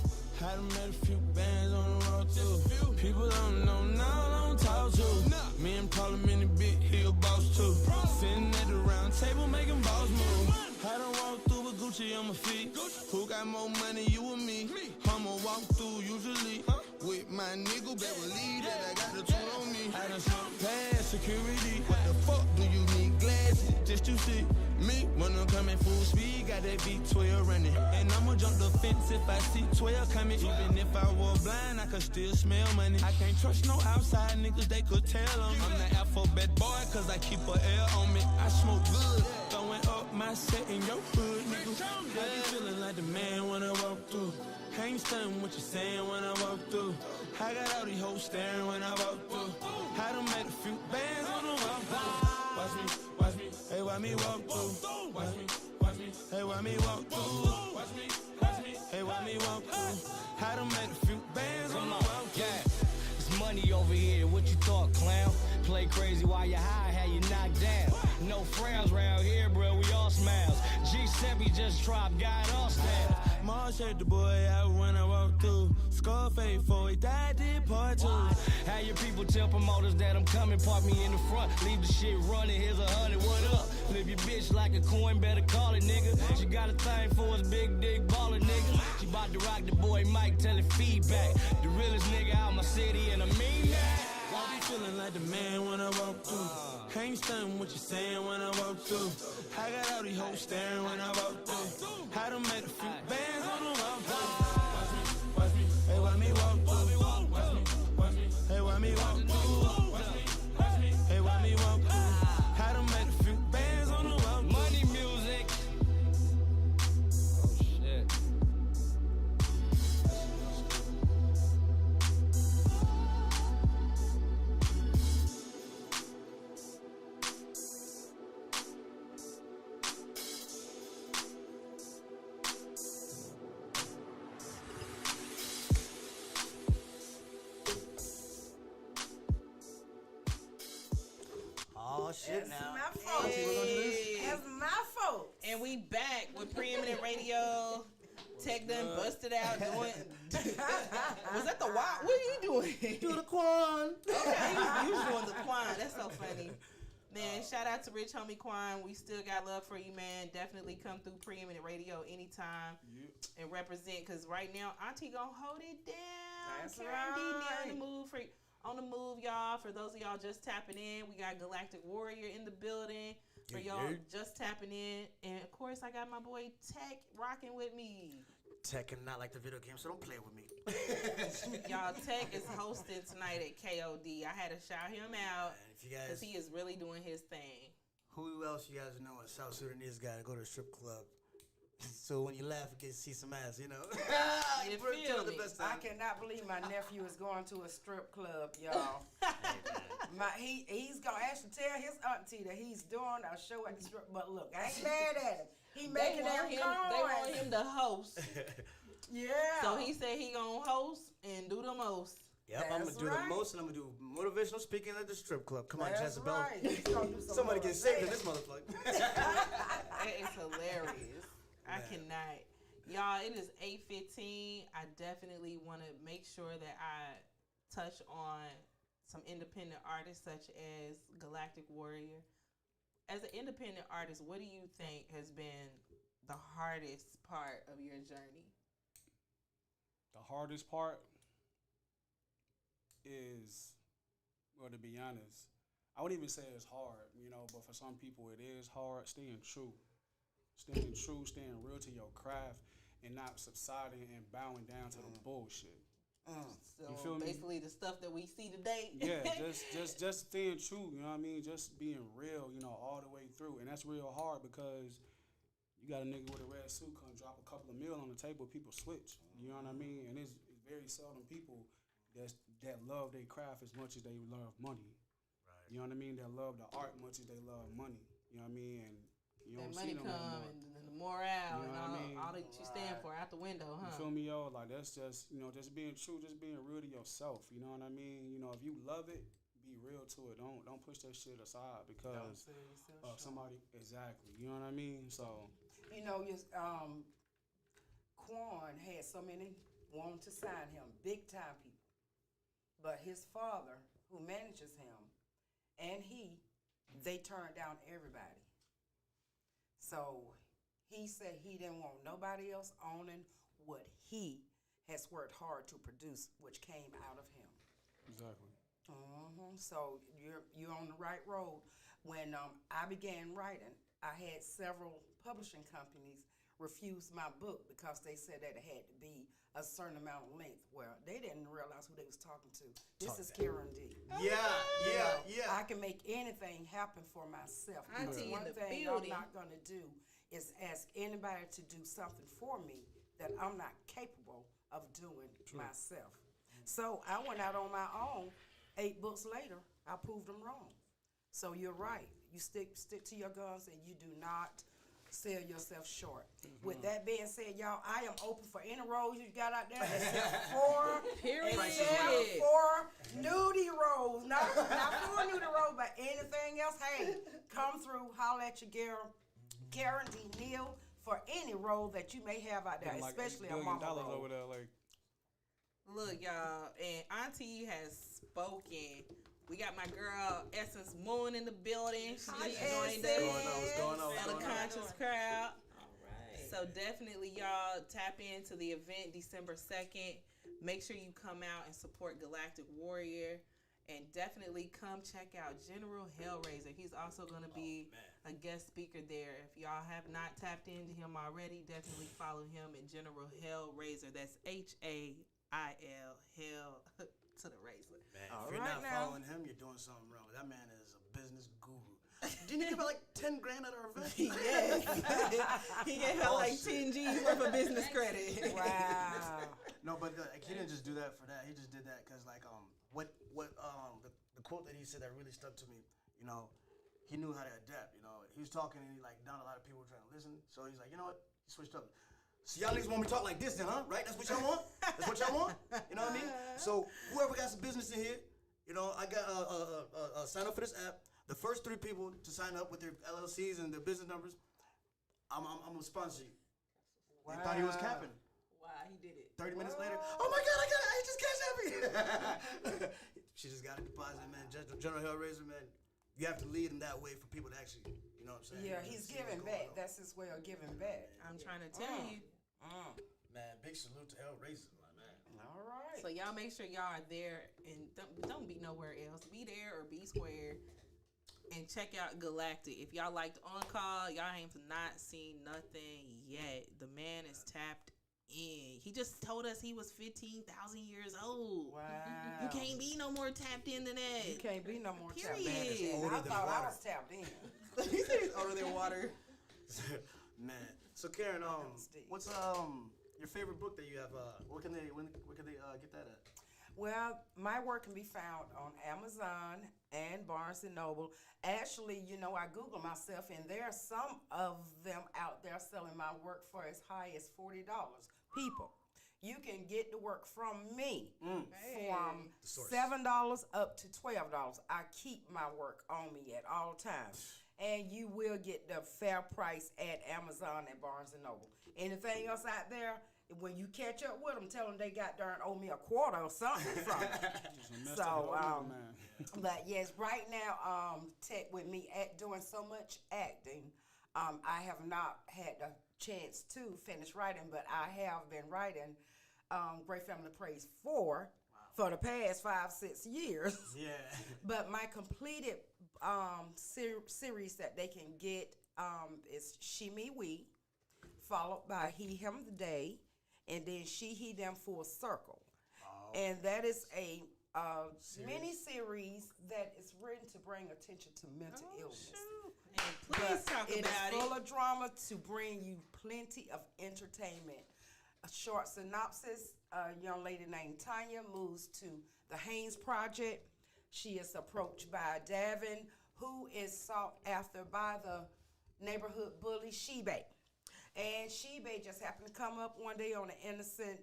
I done made a few bands on the walk through. People don't know now, don't talk to. Me and Parliament big, he a boss too. Sitting at the round table making boss moves. I done walk through with Gucci on my feet. Who got more money, you or me? I'ma walk through usually with my nigga, better believe that I got the tool on me. I done snuck past security. What the fuck do you need glasses? just to see me when I'm coming full speed. Got that V12 running, and I'ma jump the fence if I see 12 coming. Even if I were blind, I could still smell money. I can't trust no outside niggas, they could tell them. I'm the alphabet boy, cause I keep a L on me. I smoke good, throwing up my set in your hood, nigga. I be feeling like the man when I walk through. I ain't stunned what you saying when I walk through. I got all these hoes staring when I walk through. I done made a few bands on the walk through. Watch me, hey, why me walk through? Watch me, hey, why me walk through? Watch me, hey, why me walk through? I done made a few bands on the walk through. Yeah, it's money over here, what you thought, clown? Play crazy while you high, how you knocked down. No frowns round here, bro, we all smiles. G7 just dropped, got all staff. Mom shake the boy out when I walk through. Scarface for he died, did part two. How your people tell promoters that I'm coming, park me in the front, leave the shit running, here's 100, what up? Flip your bitch like a coin, better call it, nigga. She got a thing for us, big dick baller, nigga. She bout to rock the boy Mike, tell it feedback. The realest nigga out my city, and I mean that. I be feeling like the man when I walk through. I ain't stunned what you saying when I walk through. I got all these hoes staring when I walk through. I done made a few bands on the walk through. Watch me, hey, why me walk through? Watch me, hey, why me walk through? Watch me, hey, why me walk through? I done made a few bands on the walk through. Money music. Oh shit. Oh shit! That's Now, my fault. Auntie, we're gonna do this. That's my fault. And we back with Preeminent Radio. Tech done busted out doing. Was that the wild? What are you doing? Do the Quan. Okay, you was doing the Quan. That's so funny. Man, shout out to Rich Homie Quan. We still got love for you, man. Definitely come through Preeminent Radio anytime and represent. Cause right now, Auntie gonna hold it down. That's Karen D. right. Neal on the move, y'all. For those of y'all just tapping in, we got Galactic Warrior in the building. For y'all just tapping in, and of course, I got my boy Tech rocking with me. Tekken, not like the video game, so don't play with me. Y'all, Tech is hosting tonight at KOD. I had to shout him out because he is really doing his thing. Who else you guys know in South Sudanese guy to go to a strip club? So when you laugh, you get to see some ass, you know. You feel me? I cannot believe my nephew is going to a strip club, y'all. He's gonna actually tell his auntie that he's doing a show at the strip. But look, I ain't mad at him. He making that They want him to host. Yeah. So he said he gonna host and do the most. Yep, I'm gonna do the most, and I'm gonna do motivational speaking at the strip club. Come on, That's Jezebel. right. He's gonna do some Somebody more get saved in there. this motherfucker. That is hilarious. I cannot. Y'all, it is 8:15. I definitely want to make sure that I touch on some independent artists such as Galactic Warrior. As an independent artist, what do you think has been the hardest part of your journey? The hardest part is, well, to be honest, I wouldn't even say it's hard, but for some people it is hard. Staying true, staying real to your craft, and not subsiding and bowing down to the bullshit. So you feel me? basically the stuff that we see today. Yeah, just staying true, you know what I mean? Just being real, all the way through. And that's real hard because you got a nigga with a red suit come drop a couple of mil on the table, people switch. You know what I mean? And it's very seldom people that love their craft as much as they love money. Right. You know what I mean? That love the art much as they love money. You know what I mean? And you don't money see them no more. and the morale, You know what I mean? all that you stand for out the window, huh? You feel me, yo? Like, that's just, just being true, just being real to yourself. You know what I mean? If you love it, be real to it. Don't push that shit aside because of somebody. Exactly. You know what I mean? So, Quan had so many wanting to sign him, big time people. But his father, who manages him, and they turned down everybody. So he said he didn't want nobody else owning what he has worked hard to produce, which came out of him. exactly. So you're on the right road. When I began writing, I had several publishing companies refuse my book because they said that it had to be a certain amount of length. Well, they didn't realize who they was talking to. This is Karen D. Yeah. I can make anything happen for myself. Auntie One in the thing building. I'm not going to do is ask anybody to do something for me that I'm not capable of doing myself. So I went out on my own. 8 books later, I proved them wrong. So you're right. You stick to your guns and you do not sell yourself short. With that being said, y'all, I am open for any roles you got out there except for nudie roles. Not for nudie roles, but anything else. Hey, come through, holler at your girl, Karen D. Neal, for any role that you may have out there, Like especially $8 a billion mama role. over there, like. Look, y'all, and Auntie has spoken. We got my girl Essence Moon in the building. She joined us. What's going on? For the conscious crowd. All right. So definitely, y'all, tap into the event December 2nd. Make sure you come out and support Galactic Warrior. And definitely come check out General Hellraiser. He's also going to be a guest speaker there. If y'all have not tapped into him already, definitely follow him at General Hellraiser. That's HAIL, Hell to the Razor. Man, if you're not following him, you're doing something wrong. That man is a business guru. Didn't he give her like 10 grand at our event? Yes. He gave her like 10 G's worth of business credit. Wow. No, but he didn't just do that for that. He just did that because the quote that he said that really stuck to me, you know, he knew how to adapt, you know. He was talking and he like down a lot of people were trying to listen. So he's like, you know what? He switched up. So y'all niggas want me to talk like this then, huh? Right? That's what y'all want? That's what y'all want? You know what I mean? So whoever got some business in here, you know, I got sign up for this app. The first 3 people to sign up with their LLCs and their business numbers, I'm gonna sponsor you. Wow. He thought he was capping. Wow, he did it. 30 minutes later, oh my God, I got it. I just cashed everything. She just got a deposit, man. General Hellraiser, man. You have to lead them that way for people to actually, you know what I'm saying? Yeah, he's giving back. That's his way of giving back. I'm trying to tell you. Man, big salute to Hellraiser, my man. All right. So y'all make sure y'all are there and don't be nowhere else. Be there or be square. And check out Galactic. If y'all liked On Call, y'all ain't not seen nothing yet. The man is tapped in. He just told us he was 15,000 years old. Wow. You can't be no more tapped in than that. You can't be no more tapped Period. in. I thought I was tapped in. He said he's older than water. Man. So Karen, what's your favorite book that you have? Where can they get that at? Well, my work can be found on Amazon and Barnes & Noble. Actually, you know, I Google myself, and there are some of them out there selling my work for as high as $40. People, you can get the work from me from $7 up to $12. I keep my work on me at all times. And you will get the fair price at Amazon and Barnes & Noble. Anything else out there, when you catch up with them, tell them they got darn owe me a quarter or something from it. So, but yes, right now, Tech with me doing so much acting, I have not had the chance to finish writing, but I have been writing Great Family Praise 4 for the past 5-6 years. Yeah. But my completed series that they can get is She, Me, We, followed by He, Him, the Day, and then She, He, Them, Full Circle. Oh. And that is a mini-series that is written to bring attention to mental illness. And please talk about it. It's full of drama to bring you plenty of entertainment. A short synopsis, a young lady named Tanya moves to the Haynes Project. She is approached by Davin, who is sought after by the neighborhood bully Shebe. And Shebe just happened to come up one day on an innocent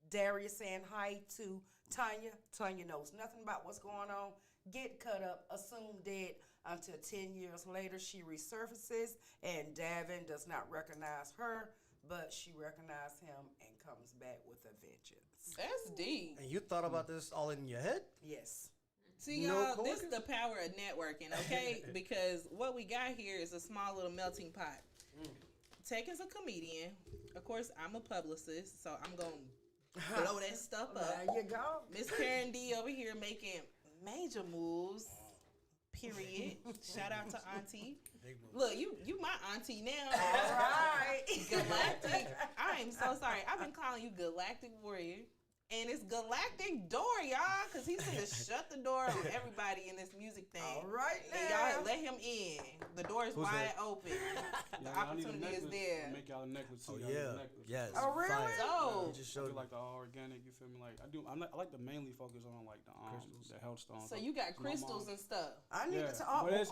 Darius saying hi to Tanya. Tanya knows nothing about what's going on. Get cut up, assumed dead until 10 years later she resurfaces and Davin does not recognize her, but she recognizes him and comes back with a vengeance. That's deep. And you thought about this all in your head? Yes. See, y'all, this is the power of networking, okay? Because what we got here is a small little melting pot. Tekken's a comedian. Of course, I'm a publicist, so I'm going to blow that stuff up. There you go. Miss Karen D over here making major moves, Period. Shout out to Auntie. Look, you my auntie now. All right. Galactic. I am so sorry. I've been calling you Galactic Warrior. And it's Galactic door, y'all, because he's going to shut the door on everybody in this music thing. All right, and now. y'all let him in. The door is wide open. The opportunity is there. Make y'all a necklace too. Oh yeah, yes. Oh really? Oh, just I showed do like the all organic. You feel me? Like I like to mainly focus on like the health stones. so you got crystals and stuff. I need to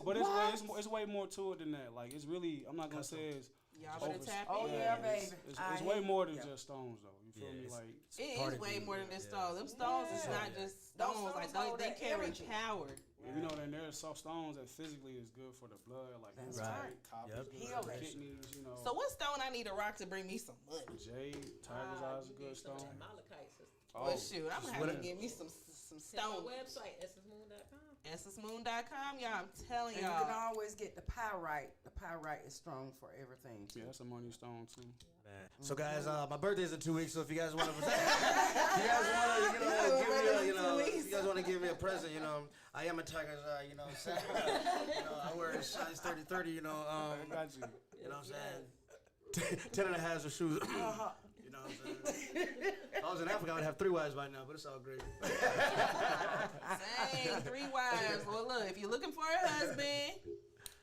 but it's way more to it than that. Like it's really, I'm not gonna say it's. Y'all better tap in. Oh yeah, baby. It's way more than just stones though. You feel me? Like it is way more than just stones. Them stones is not just stones. Like they carry power. You know, then there's some stones that physically is good for the blood, like copper, kidneys. You know. So what stone I need to rock to bring me some money? Jade, tiger's eye is a good stone. Well, shoot, I'm gonna have to give me some stones. Website essencemoon.com. EssenceMoon.com, y'all. I'm telling and y'all. you can always get the pyrite. The pyrite is strong for everything. Yeah, that's a money stone too. Man. So guys, my birthday's in 2 weeks. So if you guys want to, if you guys want to give me a present, I am a tiger's eye. I wear a size 30. I got you. You know what I'm saying? 10 and a half of shoes. You know what I'm saying? If I was in Africa, I would have 3 wives by now, but it's all great. Same, 3 wives. Well, look, if you're looking for a husband,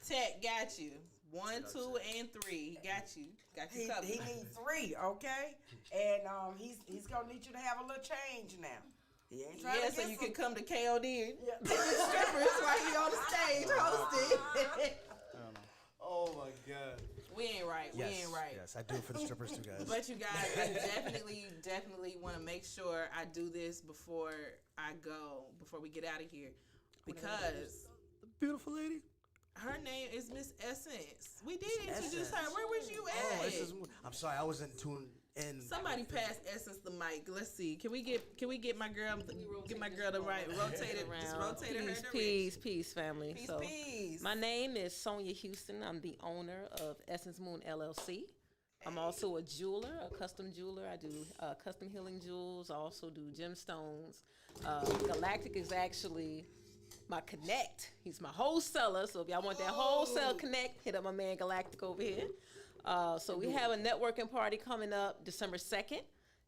Tech got you. 1, 2, and 3. He got you. Got you covered. He needs 3, okay? And he's gonna need you to have a little change now. He ain't trying to get so you can come to KOD and pick his strippers while he on the stage hosting. Oh my God. We ain't right. Yes, we ain't right. Yes, I do it for the strippers too, guys. But you guys, I definitely want to make sure I do this before I go, before we get out of here, because the beautiful lady. Her name is Miss Essence. We did introduce her. Where was you at? I'm sorry, I wasn't tuned in. Somebody pass Essence the mic. Let's see. Can we get my girl to rotate it around? Just rotate her. Peace, family. Peace. My name is Sonia Houston. I'm the owner of Essence Moon LLC. I'm also a jeweler, a custom jeweler. I do custom healing jewels. I also do gemstones. Galatik is actually my connect. He's my wholesaler. So if y'all want that wholesale connect, hit up my man Galatik over here. So we have a networking party coming up December 2nd,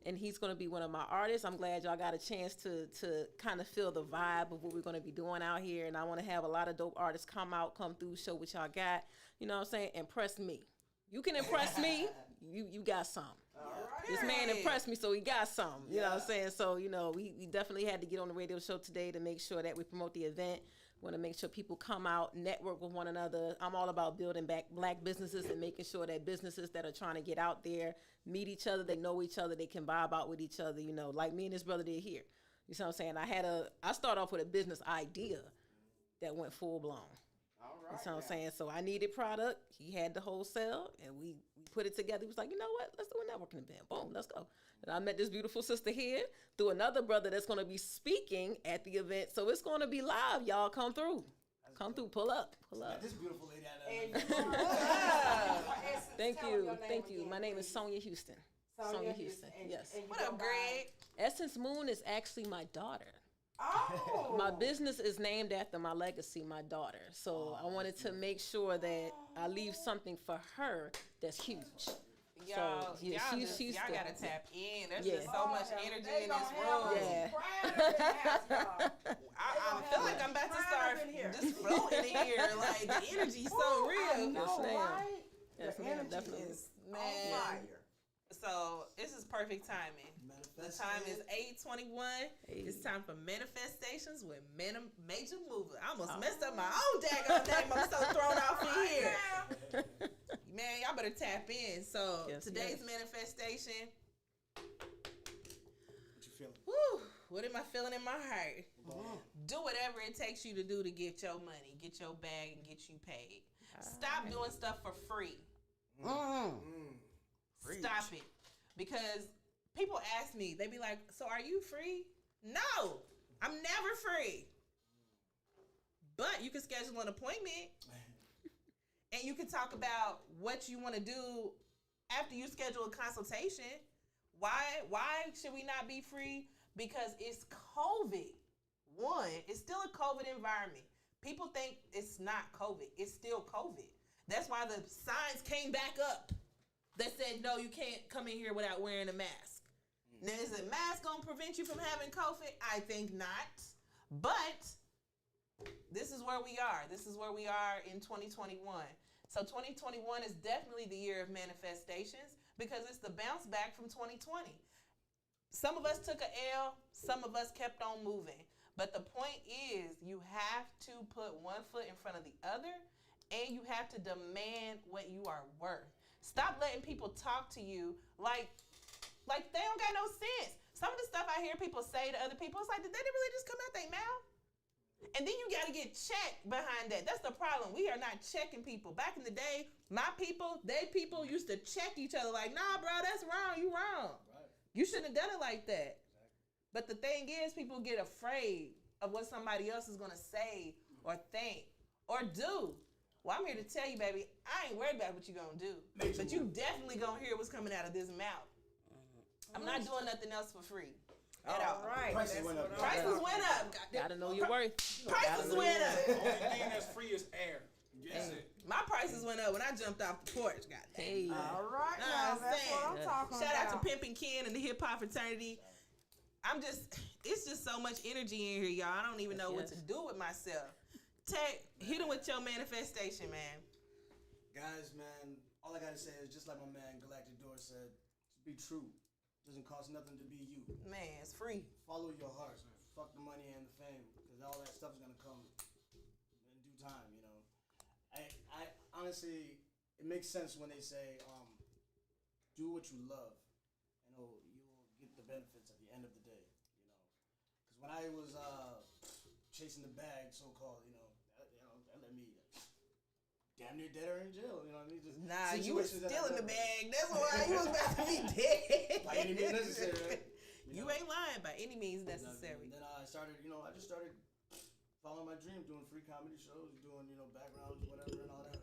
and he's going to be one of my artists. I'm glad y'all got a chance to kind of feel the vibe of what we're going to be doing out here, and I want to have a lot of dope artists come through, show what y'all got. You know what I'm saying? Impress me. You can impress me. You got some. Right. This man impressed me, so he got some. You know what I'm saying? So, we definitely had to get on the radio show today to make sure that we promote the event. Want to make sure people come out, network with one another. I'm all about building back black businesses and making sure that businesses that are trying to get out there meet each other, they know each other, they can vibe out with each other, like me and his brother did here. You know what I'm saying? I started off with a business idea that went full blown. All right. You know what I'm saying? So I needed product. He had the wholesale, and we put it together. He was like, you know what? Let's do a networking event. Boom, let's go. And I met this beautiful sister here through another brother that's going to be speaking at the event. So it's going to be live. Y'all come through. Come through. Pull up. This beautiful lady. Thank you. My name is Sonia Houston. Sonia Houston. Yes. What up, Greg? Essence Moon is actually my daughter. Oh. My business is named after my legacy, my daughter. So I wanted to make sure that I leave something for her that's huge. Y'all, so, yeah, she's y'all gotta tap in. There's just so much energy in this room. Yeah. I feel like I'm about to start just floating in here. Like the energy's so real. Yes, ma'am. Right? Yes, ma'am. Definitely. Man. So this is perfect timing. The time is 8:21. It's time for manifestations with Majah Moova. I almost messed up my own daggone name. I'm so thrown off in here. Man, y'all better tap in. So today's manifestation. What you feeling? Woo, what am I feeling in my heart? Do whatever it takes you to do to get your money, get your bag, and get you paid. Stop doing stuff for free. Stop it. Because people ask me, they be like, so are you free? No, I'm never free. But you can schedule an appointment and you can talk about what you want to do after you schedule a consultation. Why should we not be free? Because it's COVID. One, it's still a COVID environment. People think it's not COVID. It's still COVID. That's why the signs came back up that said, no, you can't come in here without wearing a mask. Now, is a mask going to prevent you from having COVID? I think not. But this is where we are. This is where we are in 2021. So 2021 is definitely the year of manifestations because it's the bounce back from 2020. Some of us took an L. Some of us kept on moving. But the point is, you have to put one foot in front of the other, and you have to demand what you are worth. Stop letting people talk to you like they don't got no sense. Some of the stuff I hear people say to other people, it's like, did they really just come out their mouth? And then you got to get checked behind that. That's the problem. We are not checking people. Back in the day, my people, they people used to check each other like, nah, bro, that's wrong. You wrong. Right. You shouldn't have done it like that. But the thing is, people get afraid of what somebody else is going to say or think or do. Well, I'm here to tell you, baby, I ain't worried about what you're going to do. But you definitely going to hear what's coming out of this mouth. I'm not doing nothing else for free. At all. Right. Prices went up. Prices went up. Gotta know your worth. Prices went up. The only thing that's free is air. That's it. My prices went up when I jumped off the porch. God damn. Hey. All right, now that's what I'm talking Shout about. out to Pimpin' Ken and the hip hop fraternity. It's just so much energy in here, y'all. I don't even know what to do with myself. Hit him with your manifestation, man. Guys, man, all I gotta say is just like my man Galactic Door said, just be true. Doesn't cost nothing to be you. Man, it's free. Follow your heart. Fuck the money and the fame, because all that stuff is gonna come in due time. You know, I honestly, it makes sense when they say, do what you love, and you will get the benefits at the end of the day. You know, because when I was chasing the bag, so called, that let me damn near dead or in jail. You know what I mean? Just you were still in the bag. That's why you was about to be dead. By any means necessary, right? You ain't lying by any means necessary. And then I started, I just started following my dream, doing free comedy shows, doing, backgrounds, whatever, and all that,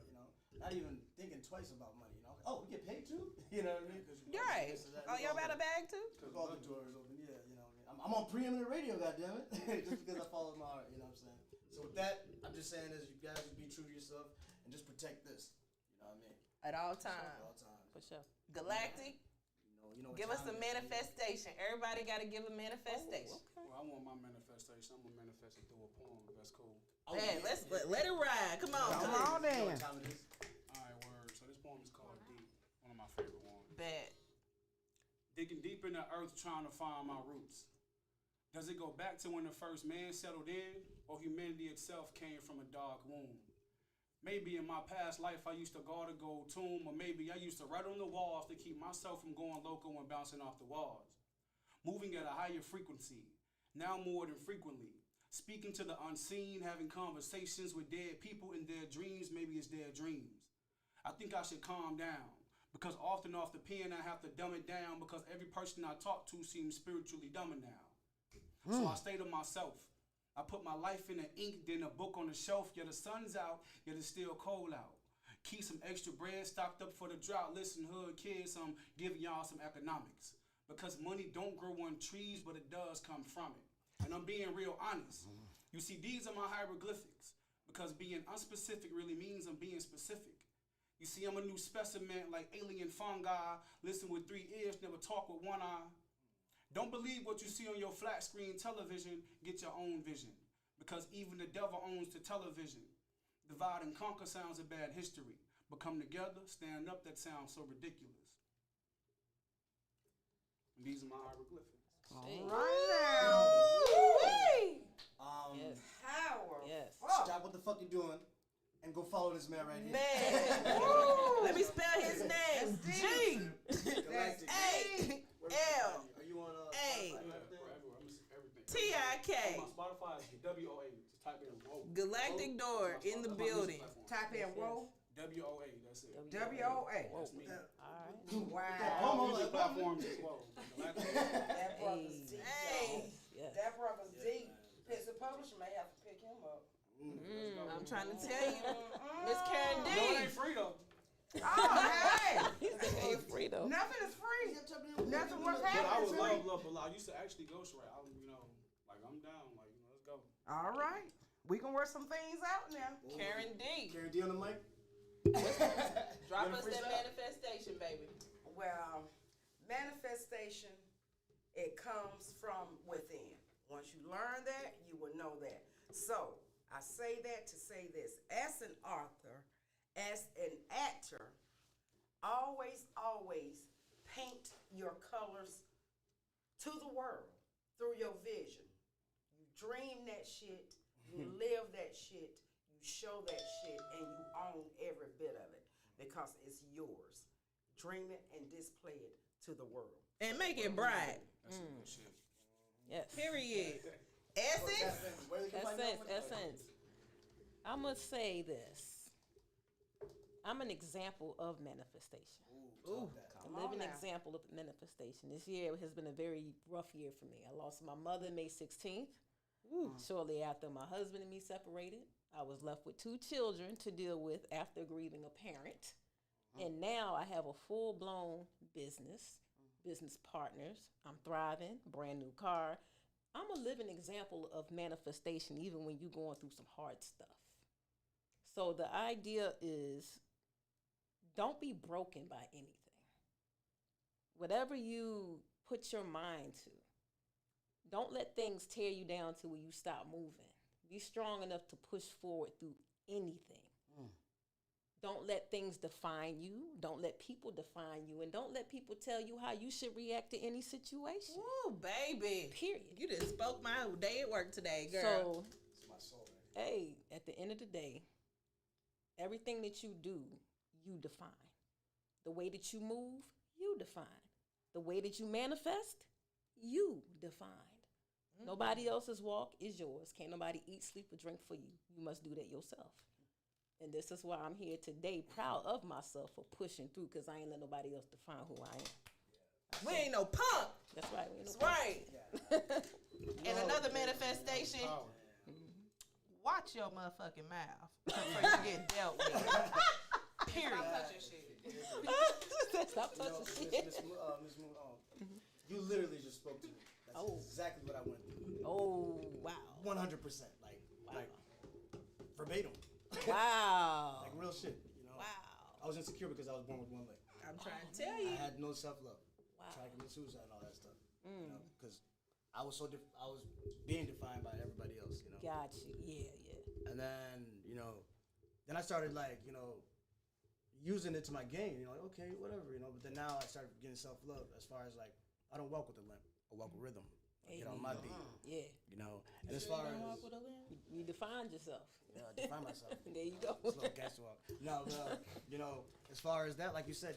Not even thinking twice about money, Oh, we get paid too? You know what I mean? Right. Oh, y'all got a bag too? Because all the doors open, yeah, you know what I mean? I'm on preeminent radio, goddammit. Just because I followed my heart, you know what I'm saying? So with that, I'm just saying is you guys just be true to yourself and just protect this. You know what I mean? At all times. At all times. For sure. Galactic. Give us a manifestation. Everybody got to give a manifestation. Okay. Well, I want my manifestation. I'm gonna manifest it through a poem. That's cool. Man, let's let it ride. Come on. Come on, then. All right, word. So this poem is called Deep. One of my favorite ones. Bad. Digging deep in the earth, trying to find my roots. Does it go back to when the first man settled in, or humanity itself came from a dark womb? Maybe in my past life I used to guard a gold tomb, or maybe I used to write on the walls to keep myself from going local and bouncing off the walls. Moving at a higher frequency, now more than frequently. Speaking to the unseen, having conversations with dead people in their dreams, maybe it's their dreams. I think I should calm down, because often off the pen I have to dumb it down, because every person I talk to seems spiritually dumber now. So I stay to myself. I put my life in the ink, then a book on the shelf. Yeah, the sun's out, yet it's still cold out. Keep some extra bread stocked up for the drought. Listen, hood kids, I'm giving y'all some economics. Because money don't grow on trees, but it does come from it. And I'm being real honest. You see, these are my hieroglyphics. Because being unspecific really means I'm being specific. You see, I'm a new specimen like alien fungi. Listen with 3 ears, never talk with 1 eye. Don't believe what you see on your flat screen television. Get your own vision. Because even the devil owns the television. Divide and conquer sounds a bad history. But come together, stand up, that sounds so ridiculous. And these are my hieroglyphics. All right now. Yes. Power. Yes. Stop what the fuck you're doing and go follow this man right here. Man. Let me spell his name. G. Galactic. A. L. Are you on A. Everything. T-I-K. On my Spotify is WOA. Just type in WOA. Galactic Door in the building. Type in whoa. WOA, that's it. W-O-A. That's me. Wow. Music platforms as well. That brother's deep. Hey. Yes. That brother's deep. The publisher may have to pick him up. I'm trying to tell you. Miss Karen D. No, it ain't free though. Oh, hey. It ain't free though. Nothing is free. Nothing was But I happening would free. love. I used to actually ghostwrite. I'm down. Let's go. All right. we can work some things out now. Karen D. Karen D on the mic. Drop us that manifestation, baby. Well, manifestation, it comes from within. Once you learn that, you will know that. So, I say that to say this. As an author, as an actor, always paint your colors to the world through your vision. You dream that shit, you live that shit, you show that shit, and you own every bit of it because it's yours. Dream it and display it to the world. And make it bright. That's some good shit. Yes. Period. Essence. I must say this. I'm an example of manifestation. Ooh, a living example of manifestation. This year has been a very rough year for me. I lost my mother May 16th. Shortly after my husband and me separated, I was left with 2 children to deal with after grieving a parent. And now I have a full-blown business partners. I'm thriving, brand new car. I'm a living example of manifestation even when you're going through some hard stuff. So the idea is don't be broken by anything. Whatever you put your mind to, don't let things tear you down to where you stop moving. Be strong enough to push forward through anything. Don't let things define you. Don't let people define you. And don't let people tell you how you should react to any situation. Ooh, baby. Period. You just spoke my day at work today, girl. So, it's my soul, hey, at the end of the day, everything that you do, you define. The way that you move, you define. The way that you manifest, you defined. Nobody else's walk is yours. Can't nobody eat, sleep, or drink for you. You must do that yourself. And this is why I'm here today, proud of myself for pushing through, because I ain't let nobody else define who I am. We ain't no punk. That's right. We ain't That's no punk. right. And another manifestation, watch your motherfucking mouth before you get dealt with. Period. Stop touching shit. Stop touching shit. Miss you literally just spoke to me. That's exactly what I went through. Oh, wow. 100%. Like verbatim. Wow. Like real shit, you know. Wow. I was insecure because I was born with one leg. I'm trying to tell you. I had no self-love. Wow. Trying to commit suicide and all that stuff. You know, because I was I was being defined by everybody else, you know. Got you. Yeah. And then, then I started using it to my gain, like, okay, whatever, but then now I started getting self-love as far as I don't walk with a limp. I walk with rhythm. I get on my beat. Yeah. And as far as you defined yourself. Yeah, I define myself. There you go. It's a little gangster walk. No, as far as that, like you said,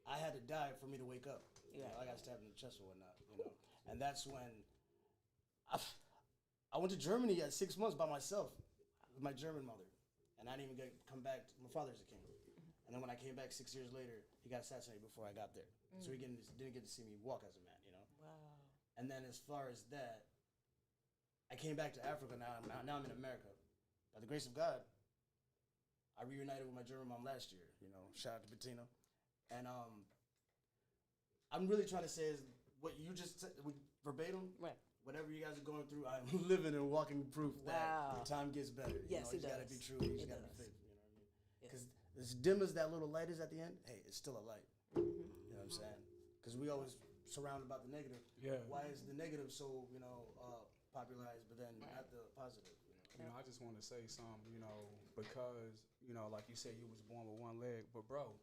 I had to die for me to wake up. Yeah. I got stabbed in the chest or whatnot, And that's when I went to Germany at 6 months by myself with my German mother. And I didn't even come back. My father's a king. And then when I came back 6 years later, he got assassinated before I got there. So he didn't get to see me walk as a man, Wow. And then as far as that, I came back to Africa. Now I'm in America. By the grace of God, I reunited with my German mom last year. Shout out to Bettina. And I'm really trying to say is what you just said, verbatim. Right. Whatever you guys are going through, I'm living and walking proof that the time gets better. Yes, you it does. You gotta be true. You just gotta be faithful. You know what I mean? Because as dim as that little light is at the end, hey, it's still a light. You know what I'm saying? Because we always surrounded about the negative. Yeah. Why is the negative so popularized, but then not the positive? I just want to say something, because, like you said, you was born with one leg. But, bro,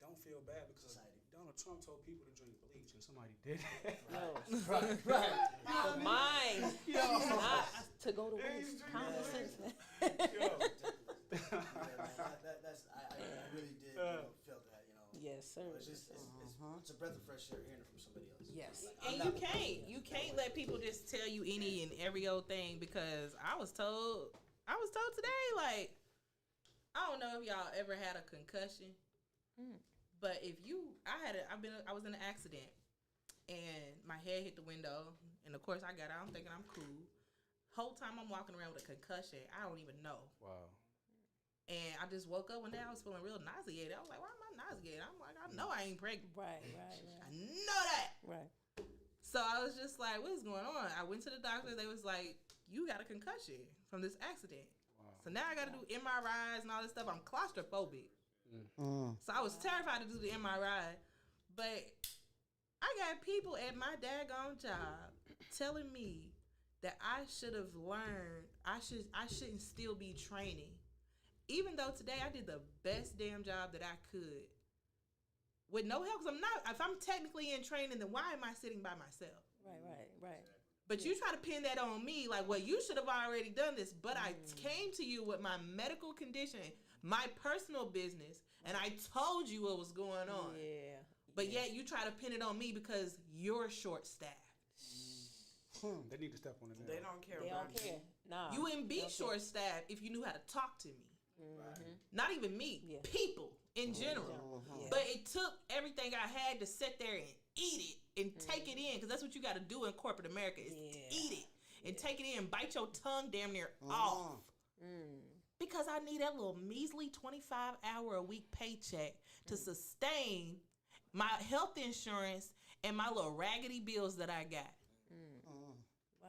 don't feel bad because Donald Trump told people to drink bleach and somebody did it. Right. The mind, not to go to waste. Common sense. I really did feel that, Yes, sir. It's a breath of fresh air hearing it from somebody else. Yes. And you can't let people just tell you any and every old thing, because I was told today, like, I don't know if y'all ever had a concussion, but I was in an accident and my head hit the window, and of course I got out. I'm thinking I'm cool. Whole time I'm walking around with a concussion, I don't even know. Wow. And I just woke up one day, I was feeling real nauseated. I was like, why am I nauseated? I'm like, I know I ain't pregnant. Right. I know that. Right. So I was just like, what is going on? I went to the doctor. They was like, you got a concussion. from this accident. So now I got to do MRIs and all this stuff. I'm claustrophobic. So I was terrified to do the MRI. But I got people at my daggone job telling me that I should have learned, I shouldn't still be training. Even though today I did the best damn job that I could. With no help, because if I'm technically in training, then why am I sitting by myself? Right. But you try to pin that on me, like, well, you should have already done this. But I came to you with my medical condition, my personal business, and I told you what was going on. Yeah. But yet you try to pin it on me because you're short-staffed. They need to step on it now. They don't care. They don't care. Nah. You wouldn't be short-staffed if you knew how to talk to me. Not even me, people in general. But it took everything I had to sit there and eat it and take it in, because that's what you got to do in corporate America is eat it and take it in and bite your tongue damn near off. Because I need that little measly 25-hour-a-week paycheck to sustain my health insurance and my little raggedy bills that I got. Wow.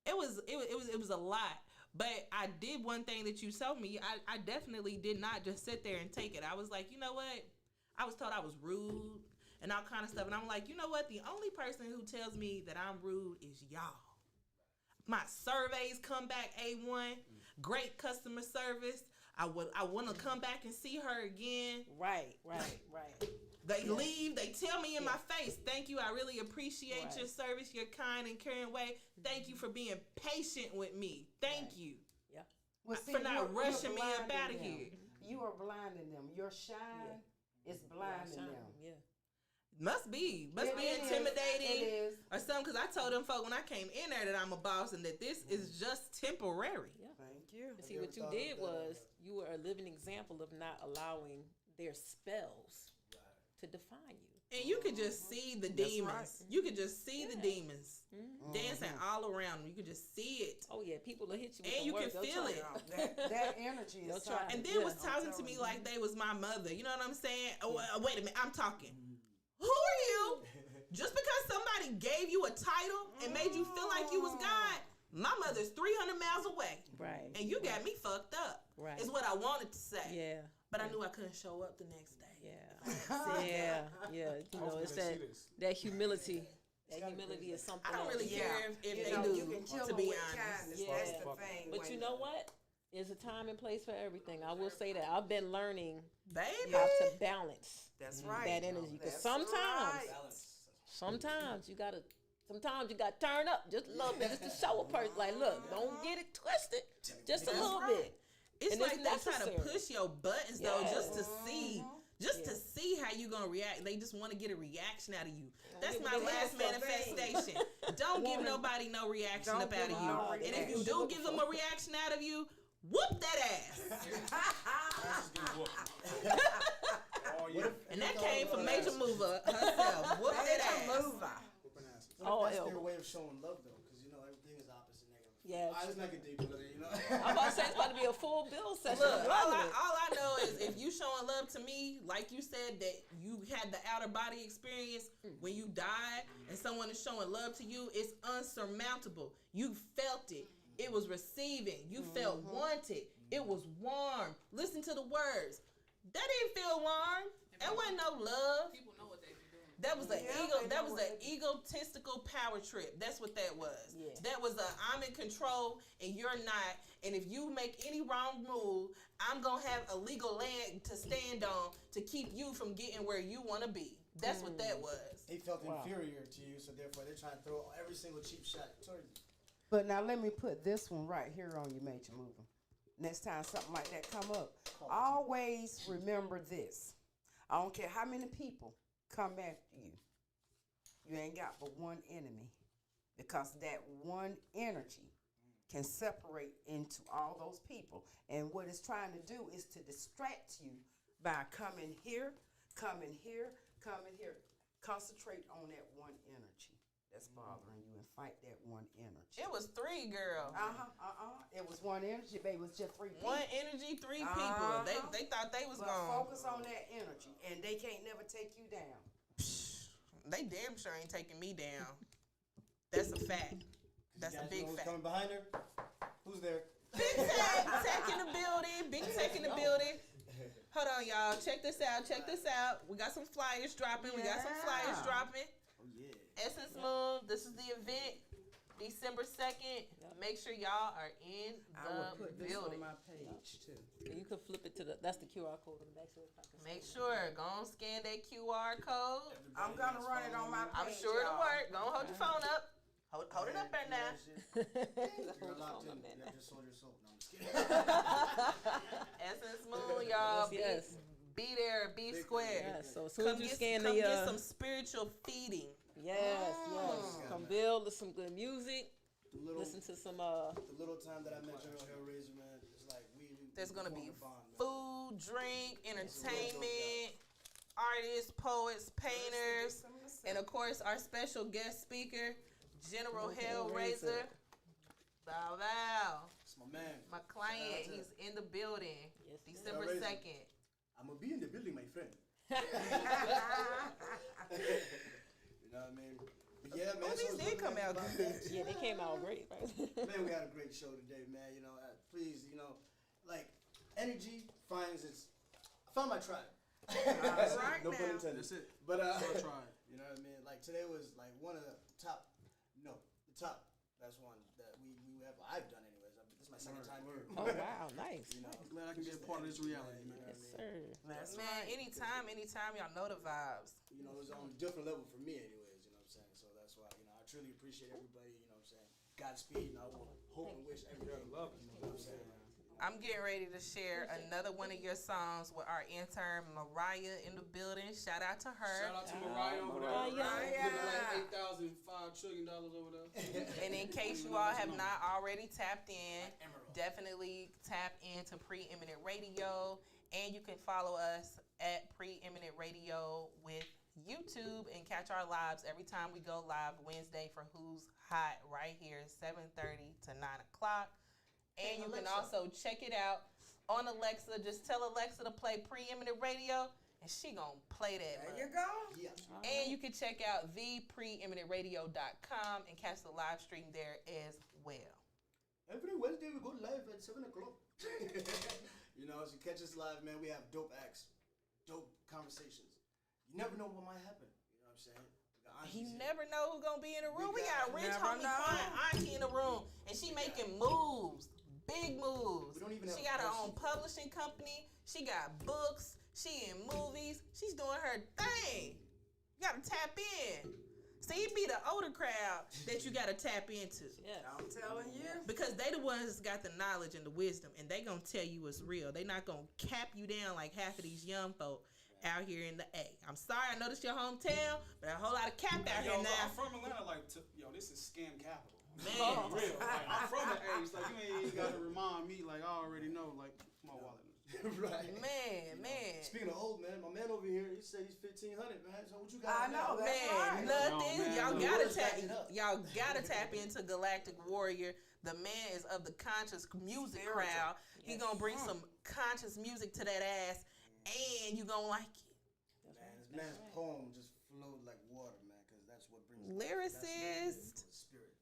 It was a lot. But I did one thing that you told me. I definitely did not just sit there and take it. I was like, you know what? I was told I was rude and all kind of stuff. And I'm like, you know what? The only person who tells me that I'm rude is y'all. My surveys come back A1. Great customer service. I want to come back and see her again. Right. They leave. They tell me in my face, thank you. I really appreciate your service, your kind and caring way. Thank you for being patient with me. Thank you. Yeah. Well, see, for not rushing me blinding up out of them. here. You are blinding them. Your shine is blinding them. Yeah. Must be intimidating or something. Because I told them folk when I came in there that I'm a boss and that this is just temporary. Yeah. Thank you. And see, what you did was you were a living example of not allowing their spells to define you. And you could just see the demons. Right. You could just see the demons dancing all around them. You could just see it. Oh yeah, people will hit you with and you can feel it. That energy is something. And then was talking to me like they was my mother. You know what I'm saying? Oh, wait a minute, I'm talking. Who are you? Just because somebody gave you a title and made you feel like you was God, my mother's 300 miles away. Right. And you got me fucked up. Right. Is what I wanted to say. Yeah. But I knew I couldn't show up the next day. Yeah. You know, it's that humility. That humility is something. I don't really care if they know, do. You can kill to them be with honest. kindness. That's the thing. But you know what? There's a time and place for everything. I will say that I've been learning Baby. how to balance That's right. that energy. Because That's sometimes you gotta turn up just a little bit just to show a person. Like, look, don't get it twisted. Just a little bit. It's and like it's they try to push your buttons though, just to see. To see how you gonna react. They just want to get a reaction out of you. That's my last manifestation. Don't give nobody no reaction up out of you. And if you do give them a reaction out of you, whoop that ass. And that came from Majah Moova herself. Whoop that ass. That's their way of showing love, though, because you know everything is opposite negative. Yeah, I just not get deep with it, you know. I'm about to say it's about to be a full bill session. Look, all I know is if you showing love to me, like you said that you had the outer body experience when you died, and someone is showing love to you, it's unsurmountable. You felt it. It was receiving. You felt wanted. It was warm. Listen to the words. That didn't feel warm. That wasn't no love. People know what they be doing. That was an egotistical power trip. That's what that was. Yeah. That was I'm in control and you're not. And if you make any wrong move, I'm gonna have a legal land to stand on to keep you from getting where you want to be. That's what that was. They felt inferior to you, so therefore they're trying to throw every single cheap shot towards you. But now let me put this one right here on you, Majah Moova. Next time something like that come up, always remember this. I don't care how many people come after you. You ain't got but one enemy, because that one energy can separate into all those people. And what it's trying to do is to distract you by coming here. Concentrate on that one energy that's bothering you and fight that one energy. It was 3, girl. It was one energy, baby. It was just 3 people. One energy, 3 people. They thought they was gone. Focus on that energy, and they can't never take you down. They damn sure ain't taking me down. That's a fact. That's a big fact. Coming behind her? Who's there? Big Tech in the building. Big Tech in the building. Hold on, y'all. Check this out. We got some flyers dropping. Oh, yeah. Essence Moon. This is the event. December 2nd. Make sure y'all are in I will the put this building. on my page too. And you can flip it to that's the QR code on the back. Make sure. Go on, scan that QR code. I'm gonna run it on my page. I'm sure it'll work. Go on, hold your phone up. Hold it up there now. You're locked in. You just sold your soul. No, I'm just kidding. Essence Moon, y'all. Yes. Be there. Be square. Yes. So as soon as you scan come the get some spiritual feeding. Yes. Come build with some good music. Listen to some The little time that I met General Hellraiser, man, it's like there's gonna be food, drink, entertainment, artists, poets, painters, and of course our special guest speaker, General Hellraiser. Bow wow. It's my man. My client, he's in the building. December 2nd. I'm gonna be in the building, my friend. You know what I mean? But yeah, man. These did come out good. Yeah, they came out great, right? Man, we had a great show today, man. You know, please, you know, like energy finds its. I found my tribe. That's right. No pun intended. That's it. But tribe. You know what I mean? Like today was like one of the top. No, the top. That's one that we have. I've done anyways. This is my second time here. Oh wow, nice. You know, I'm glad I can be a part of this reality, man. Yes, sir. That's Man, right. anytime, y'all know the vibes. You know, it was on a different level for me, anyways. You know what I'm saying? So that's why, you know, I truly appreciate everybody. You know what I'm saying? Godspeed, and I will hope and wish everybody love. You know what I'm saying? I'm getting ready to share another one of your songs with our intern Mariah in the building. Shout out to her. Shout out to Mariah over there. Like $8,005 trillion over there. And in case you all have not already tapped in, definitely tap into Preeminent Radio. And you can follow us at Preeminent Radio with YouTube and catch our lives every time we go live Wednesday for Who's Hot right here, 7:30 to 9 o'clock. And you can also check it out on Alexa. Just tell Alexa to play Preeminent Radio, and she gonna play that. There you go. Yeah. And you can check out thepreeminentradio.com and catch the live stream there as well. Every Wednesday we go live at 7 o'clock. You know, as you catch us live, man, we have dope acts, dope conversations. You never know what might happen. You know what I'm saying? You never know who's gonna be in the room. We got rich never homie know. client auntie in the room, and she making moves, big moves. We don't even have She got her a own publishing company. She got books. She in movies. She's doing her thing. You gotta tap in. See, it be the older crowd that you gotta tap into. Yes. I'm telling you. Because they the ones that's got the knowledge and the wisdom, and they gonna tell you what's real. They not gonna cap you down like half of these young folk out here in the A. I'm sorry, I know this your hometown, but a whole lot of cap out here I'm now. from Atlanta, like, this is scam capital. Man. For real. Like, I'm from the A. It's like, you ain't even got to remind me. Like, I already know. Like, my wallet. Right. Man. Speaking of old, man, my man over here, he said he's 1,500, man. So what you got? I know, that's Man, right. nothing. No, man. Y'all gotta tap into Galactic Warrior. The man is of the conscious music crowd. He gonna bring some conscious music to that ass, and you gonna like it. Man, this man's poem just flowed like water, man, because that's what brings Lyricist. the spirit.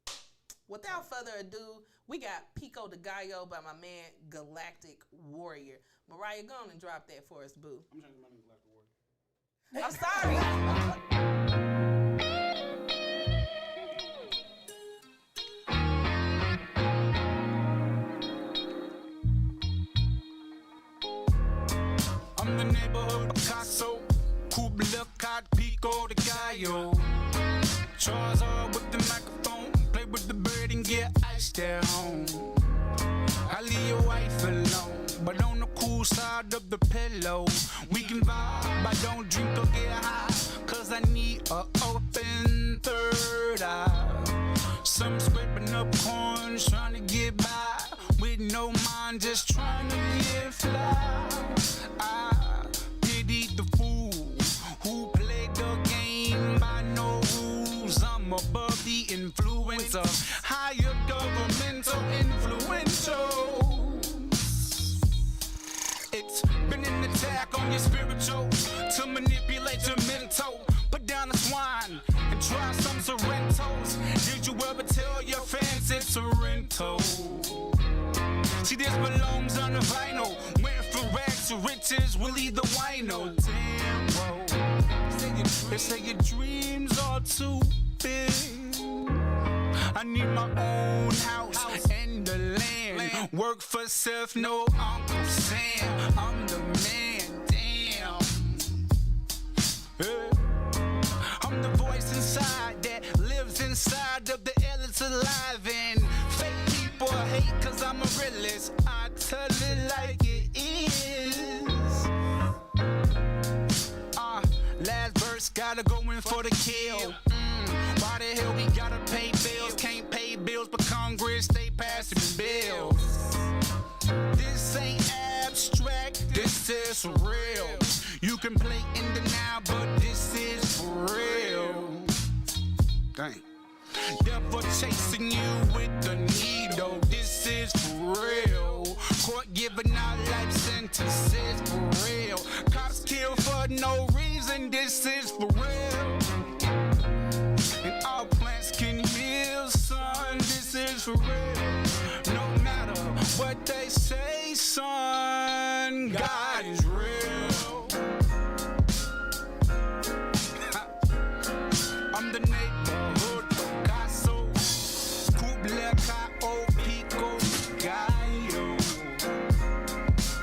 Without further ado, we got Pico de Gallo by my man Galactic Warrior. Mariah, go on and drop that for us, boo. I'm changing my name to Galactic Warrior. I'm sorry. I'm the neighborhood Picasso, Kubla Kat, Pico de Gallo. Charles hard with the microphone, play with the bird and get iced at home. I leave your wife alone, but on the cool side of the pillow. We can vibe, I don't drink or get high, cause I need a open third eye. Some scraping up coins, trying to get by, with no mind, just trying to get fly. I pity the fool who played the game by no rules. I'm above the influence of higher governmental influentials. It's been an attack on your spiritual to manipulate your mental. Put down the swine and try some Sorrentos. Did you ever tell your fans it's a rental? See, this belongs on the vinyl. Went from rags to riches, we'll leave the wino. Damn, whoa. They say your dreams are too big. I need my own house and the land. Work for self, no Uncle Sam. I'm the man, damn. Yeah. I'm the voice inside that lives inside of the illest alive. And fake people hate cause I'm a realist. I tell it like it is. Last verse, gotta go in for the kill. Why the hell we gotta pay bills? Can't pay bills, but Congress stay passing bills. This ain't abstract, this is real. You can play in the now, but this is for real. Dang. Devil chasing you with the needle, this is for real. Court giving out life sentences for real. Cops kill for no reason, this is for real. And all plants can heal, son, this is for real. No matter what they say, son, God is real. I'm the neighborhood Picasso, Kubla K.O. Pico Gallo.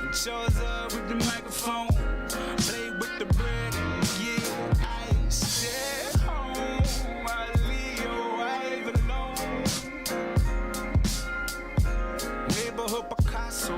And shows up with the microphone, play with the bread and get ice. Yeah, home, I Leo, I belong. Neighborhood Picasso.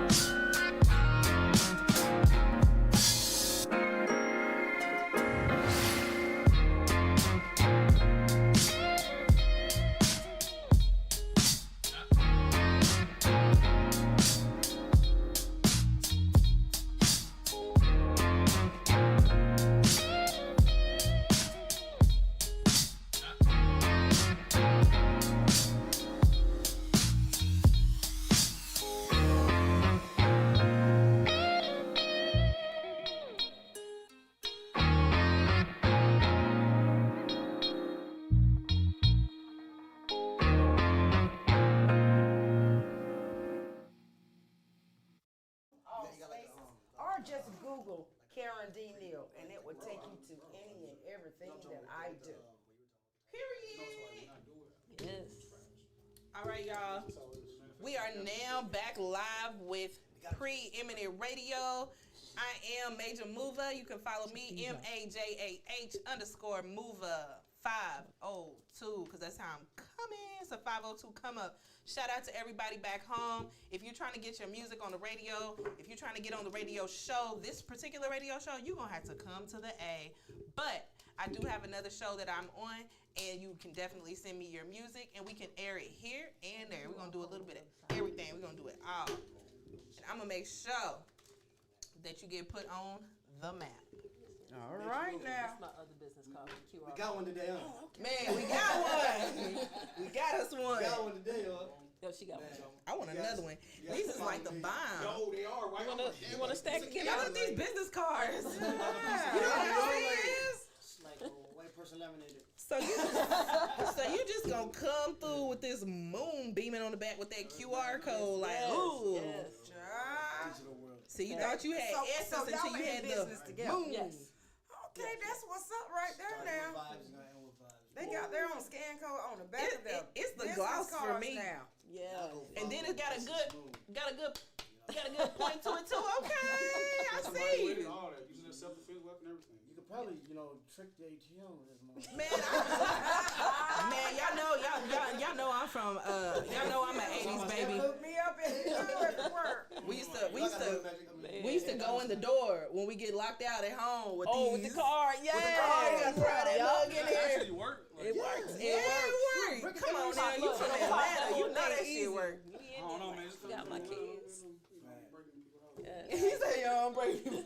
Or just Google Karen D. Neal, and it will take you to any and everything that I do. Period. Yes. All right, y'all. We are now back live with Preeminent Radio. I am Majah Moova. You can follow me, MAJAH_Moova 502, because that's how I'm coming. It's a 502 come up. Shout out to everybody back home. If you're trying to get your music on the radio, if you're trying to get on the radio show, this particular radio show, you're going to have to come to the A. But I do have another show that I'm on, and you can definitely send me your music, and we can air it here and there. We're going to do a little bit of everything. We're going to do it all. And I'm going to make sure that you get put on the map. All right now. That's my other business called QR. We got one today, huh? Man, we got one. We got us one. We got one today, huh? Yo, she got one. I want another one. These is like the bomb. Yo, they are right. You want to stack it? Y'all look at these business cards. You know Yeah. what it is? It's like a white person laminated. So you just gonna come through with this moon beaming on the back with that QR code, like, ooh. Yes. Digital world. See, you thought you had essence until you had business the together. moon. Yes. Okay, that's what's up right there Starting with now. vibes, gonna end with vibes. They got their own scan code on the back of them. It's the business gloss for cards me. now. Yeah. And then it got a good point to it too. Okay, I see. All that. Using a self-defense weapon, everything. You could probably, trick the ATM with this moment. Man, y'all know I'm from y'all know I'm an 80s baby. Hook me up and do it for work. We used to go in the door when we get locked out at home with these. With the card, yeah. With the card, you gotta throw that mug in It there. actually worked. It works. It works. Come on now, you from Atlanta, you know that shit work. I don't know, man. It's Got my kids. He said, "Yo, I'm breaking Man,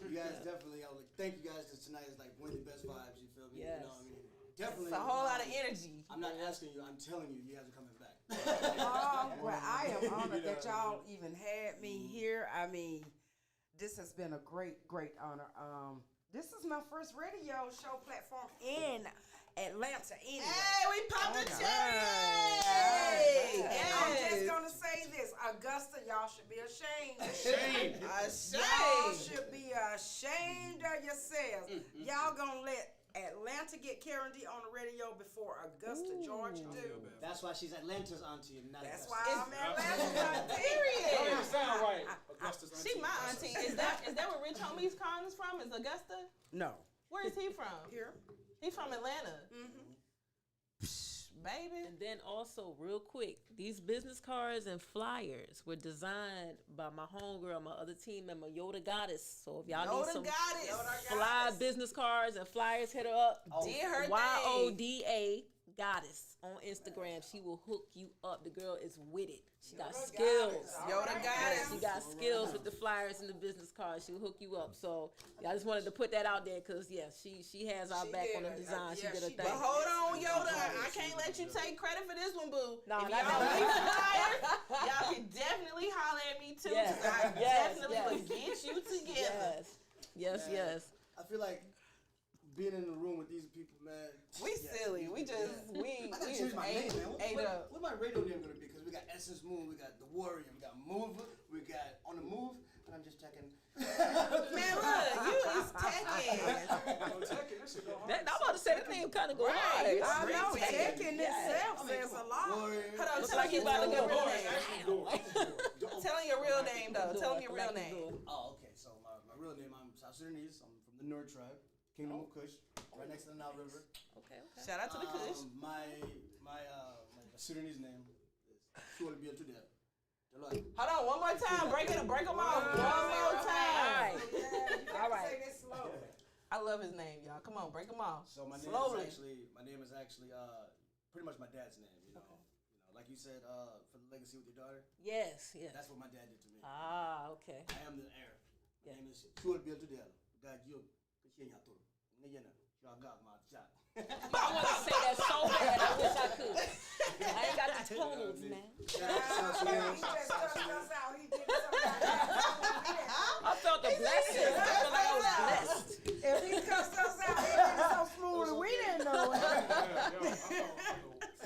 you guys definitely, thank you guys, because tonight is like one of the best vibes, you feel me? Yes. You know what I mean? Definitely. It's a whole lot of energy. I'm not asking you, I'm telling you, you guys are coming back. Well, I am honored that y'all even had me here. I mean, this has been a great, great honor. This is my first radio show platform in Atlanta anyway. Hey, we popped the cherry. I'm just gonna say this, Augusta, y'all should be ashamed. Ashamed. Y'all should be ashamed of yourselves. Y'all gonna let Atlanta get Karen D on the radio before Augusta, Georgia do. That's why she's Atlanta's auntie and not That's Augusta. why I'm Atlanta's auntie. Period. Don't even sound right. Augusta's auntie. She my auntie. Is that where Rich Homie's calling us from? Is Augusta? No. Where is he from? Here. He's from Atlanta. Baby. And then also, real quick, these business cards and flyers were designed by my homegirl, my other team member, Yoda Goddess. So if y'all need some fly business cards and flyers, hit her up. Did her YODA Goddess on Instagram. She will hook you up. The girl is with it. She got skills. Yoda Goddess. She got skills with the flyers and the business cards. She'll hook you up. So I just wanted to put that out there because she has our back on the design. She did her thing. But hold on, Yoda. I can't let you take credit for this one, boo. No, if y'all need flyers, y'all can definitely holler at me too. Yes. I definitely will get you together. Yes. I feel like being in the room with these people, man. We silly. We just I gotta change my name, man. ate up. What my radio name gonna be? Because we got Essence Moon, we got The Warrior, we got Moova, we got On the Move, and I'm just checking. Man, look, you is Tekken. I'm about to say that name kind of go hard. I know, Tekken itself says a lot. Hold on, Looks like you about to go real name. Tell him your real name, though. Tell him your real name. Oh, okay. So my real name, I'm South Sudanese. I'm from the Nur tribe, Kingdom of Kush, right next to the Nile River. Okay. Shout out to the Kush. My Sudanese name is Surely Be to Death. Hold on, one more time. Break them off. One more time. All right. Say this slow. I love his name, y'all. Come on, break them off. So my name slowly. is actually pretty much my dad's name. You know, like you said, for the legacy with your daughter. Yes. That's what my dad did to me. Ah, okay. I am the heir. My name is Surely Be to Death. God, you. I want to say that so bad. I wish I could. I ain't got the tonals, man. He just cussed us out. He did something. I felt the blessing. I felt like I was blessed. If he cussed us out, he did it so smooth that we didn't know it.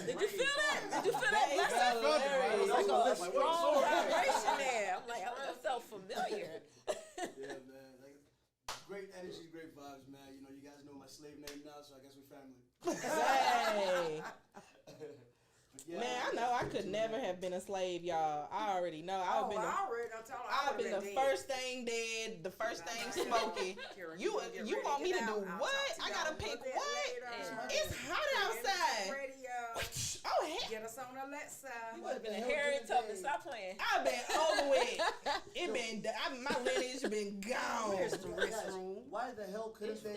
Did you feel that? Did you feel that blessing? It was like a strong vibration there. I'm like, I felt familiar. Yeah, man. Great energy, great vibes, man. You know, you guys know my slave name now, so I guess we're family. Hey. Yeah, man, I know I could never have been a slave, y'all. I already know. I've been the first thing dead, the first thing smoking. You want me to do what? I gotta pick what? It's hot outside. Oh heck! Get us on Alexa. You would have been a Harriet Tubman. Stop playing. I've been over with. My lineage been gone. Where's the restroom? Why the hell couldn't they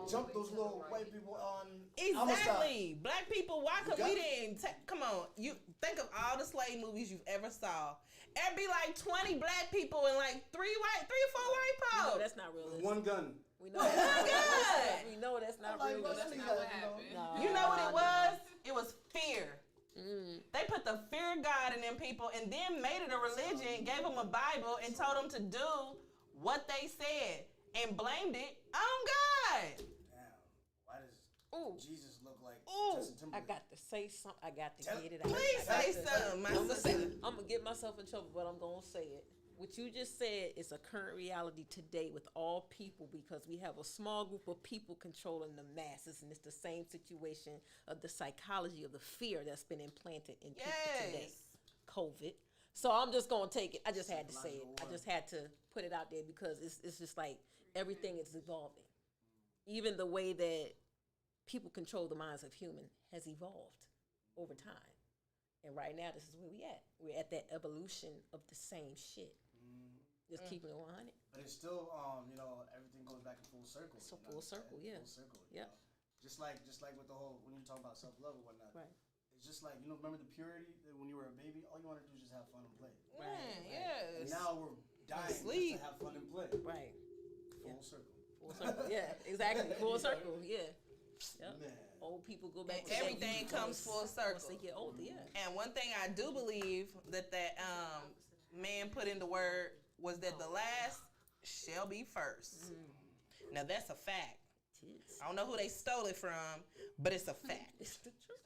jump those little white people on? Exactly. Black people, why could we didn't come on, you think of all the slave movies you've ever saw. It'd be like 20 black people and like 3 or 4 white folks. No, that's not realistic. One gun. We know that's we know that's not real. That's not what happened. You know what it was? It was fear. They put the fear of God in them people and then made it a religion, gave them a Bible and told them to do what they said and blamed it on God. Damn. Why does Jesus look like Justin I Timberlake? got to say something. I got to get it out. Please say something, my sister. I'm going to get myself in trouble, but I'm going to say it. What you just said is a current reality today with all people because we have a small group of people controlling the masses, and it's the same situation of the psychology of the fear that's been implanted in people today. COVID. So I'm just going to take it. I just had to say it. I just had to put it out there because it's just like everything is evolving. Even the way that people control the minds of human has evolved over time. And right now, this is where we at. We're at that evolution of the same shit. Just keeping it 100. But it's still, everything goes back in full circle. So full circle, yeah. Full circle. Yeah. Just like with the whole, when you talk about self-love or whatnot. Right. It's just like, remember the purity that when you were a baby, all you wanted to do is just have fun and play. Man, yes. And now we're dying just to have fun and play. Right. Full circle. Full circle, yeah, exactly. Full circle, yeah. Yep. Man. Old people go back to everything comes full circle. Once they get older, yeah. And one thing I do believe that man put in the word was that the last shall be first. Now that's a fact. I don't know who they stole it from, but it's a fact. It's the truth.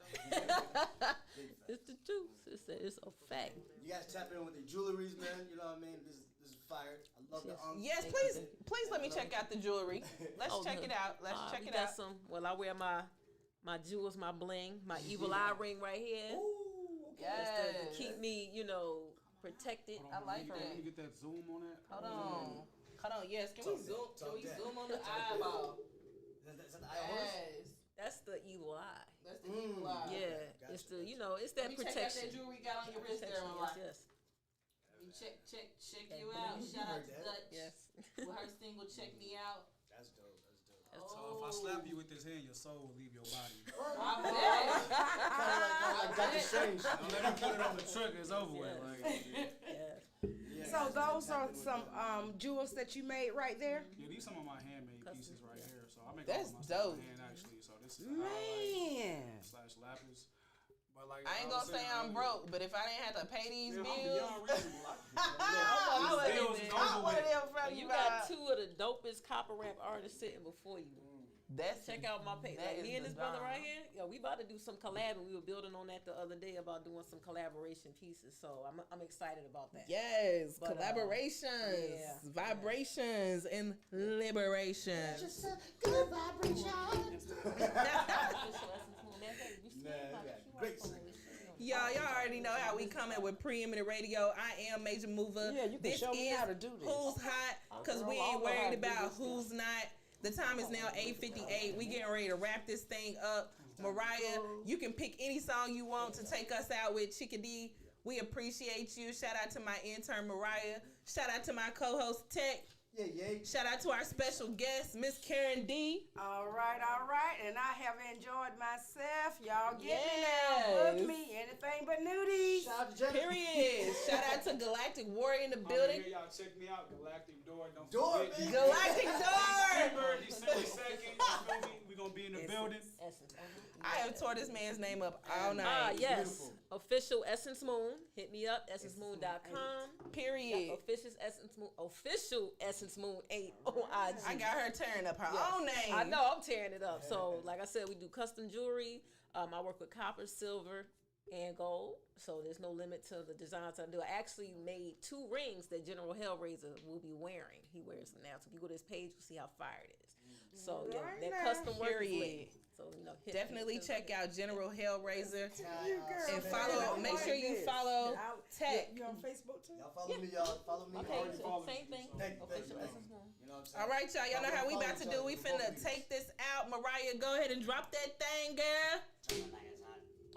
It's the truth. It's a fact. You guys tap in with your jewelries, man. You know what I mean? This is fire. I love the Yes, please let me check out the jewelry. Let's check it out. Let's check it out. Well, I wear my jewels, my bling, my evil eye ring right here. Ooh, okay. Yes. To keep me, protected. I like that. Let me get that zoom on that. Hold on. Yes, can we zoom on the eyeball? Is that the eyeball? Yes. That's the evil eye. That's the evil eye. Yeah, Gotcha. it's the it's that Let me protection. check out that jewelry you got on your wrist there, Yes. Let me check you out. Shout out to Dutch. Yes. With her single, check me out. That's dope. So if I slap you with this hand, your soul will leave your body. I bet. Like Dr. Strange. Don't let me put it on the trigger. It's over with. Like, So those are some jewels that you made right there? yeah, these some of my handmade pieces right here. So I make That's all of my stuff dope. by hand actually. So this is the highlight Man. / lapis. But like I ain't gonna say I'm broke, but if I didn't have to pay these I'm bills, beyond reasonable. I'm one of them from You got two of the dopest copper rap artists sitting before you. Check out my page. That Like me is and this the brother bomb. right here, we about to do some collab, and we were building on that the other day about doing some collaboration pieces. So I'm excited about that. Yes, But, collaborations, vibrations, and liberation. Just a good vibration. Great singer. Y'all already know how we coming with Preeminent Radio. I am Majah Moova. Yeah, you can This show me is how to do this. Who's Hot, because we ain't worried about who's not. The time is now 8:58. We getting ready to wrap this thing up. Mariah, you can pick any song you want to take us out with. Chickadee, we appreciate you. Shout out to my intern, Mariah. Shout out to my co-host, Tech. Yeah. Shout out to our special guest, Miss Karen D. All right. And I have enjoyed myself. Y'all get me Yes. now. Book me. Anything but nudies. Shout out to Jenny. Period. Shout out to Galactic Warrior in the I'm building. here, y'all check me out. Galactic Door. Don't Door, forget. man. Galactic Door. December 2nd. We gonna be in the building. I have tore this man's name up all night. Yes. Beautiful. Official Essence Moon. Hit me up, essencemoon.com. Period. Official Essence Moon 8 on IG. I got her tearing up her own name. I know, I'm tearing it up. So, like I said, we do custom jewelry. I work with copper, silver, and gold. So there's no limit to the designs I do. I actually made 2 rings that General Hellraiser will be wearing. He wears them now. So if you go to his page, you'll see how fire it is. So yeah, Right that now. custom work is Period. lit. So hit Definitely check out General Hellraiser You girl, and man. follow. I Make like sure you this. follow Tech. You on Facebook too? Y'all follow me, y'all. Follow me. Okay, Already so follow me. same thing. Thank you. Official Essence Moon. You know what I'm saying? All right, y'all. Y'all know how we Follow about to each do. other. We Both finna of these. take this out. Mariah, go ahead and drop that thing, girl.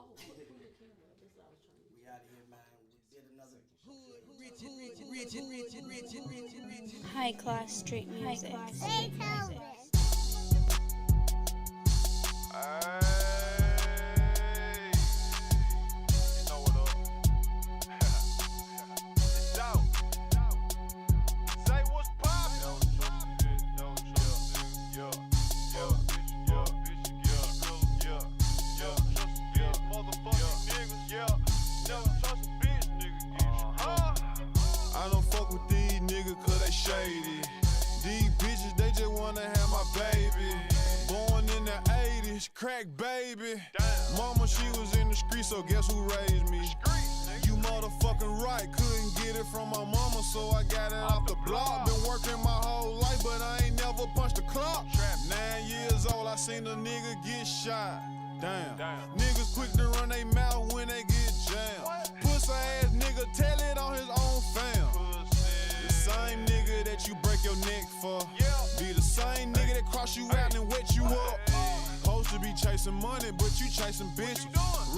Oh, put your camera. This is what I was trying to do. We out of here, man. We did another. High class street music. I don't fuck with these niggas cause they shady. These bitches, they just wanna have my baby. Born in the 80s, crack baby. Mama, she was in the street, so guess who raised me? You motherfucking right, couldn't get it from my mama, so I got it off the block. Been working my whole life, but I ain't never punched a clock. 9 years old, I seen a nigga get shot. Damn. Niggas quick to run they mouth when they get jammed. Pussy ass nigga, tell it on his own fam. The same nigga that you break your neck for. Be the same nigga that cross you out and wet you up. Supposed to be chasing money, but you chasing bitches.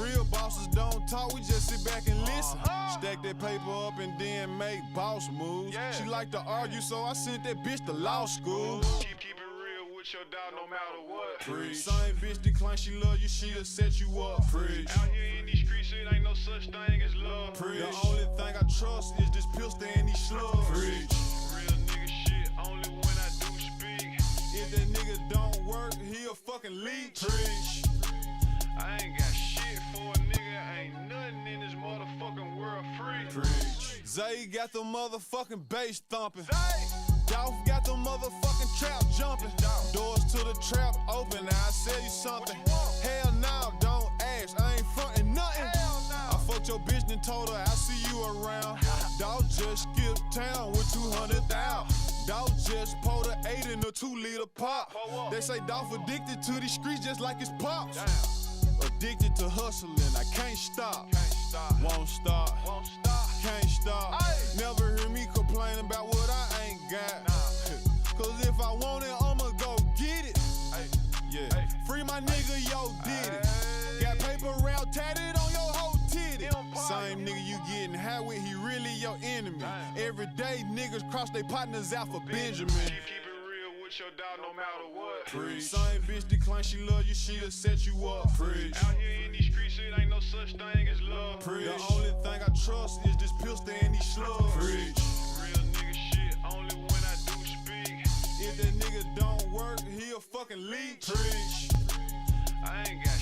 Real bosses don't talk, we just sit back and listen. Stack that paper up and then make boss moves. She like to argue, so I sent that bitch to law school. Keep it real with your dog no matter what. Preach. Same bitch decline, she love you, she'll set you up. Preach. Out here in these streets, it ain't no such thing as love. Preach. The only thing I trust is this pistol and these slugs. Preach. Real nigga shit, only when I do speak. If that nigga don't work, he a fucking leech. Preach. I ain't got shit for a nigga, ain't nothing in this motherfucking world free. Preach. Zay got the motherfucking bass thumping. Dolph got the motherfucking trap jumping. Doors to the trap open, now I sell you something. Hell no, don't ask, I ain't frontin' nothing. I fucked your bitch and told her I see you around. Dog just skipped town with 200,000. Dog just pulled an 8 in a 2-liter pop. They say Dolph addicted to these streets just like his pops. Addicted to hustling, I can't stop. Won't stop. Can't stop. Never hear me complain about what I ain't got. Cause if I want it, I'ma go get it. Yeah. Free my nigga, yo, did it. Got paper round tatted on your whole titty. Same nigga you getting high with, he really your enemy. Every day niggas cross their partners out for Benjamin. Keep it real with your dog no matter what. Preach. Same bitch decline she love you, she'll set you up. Preach. Out here in these streets, it ain't no such thing as love. Preach. The only thing I trust is this pistol and these slugs. Preach. Real nigga shit, only when I do speak. If that nigga don't work, he a fucking leech. Preach. I ain't got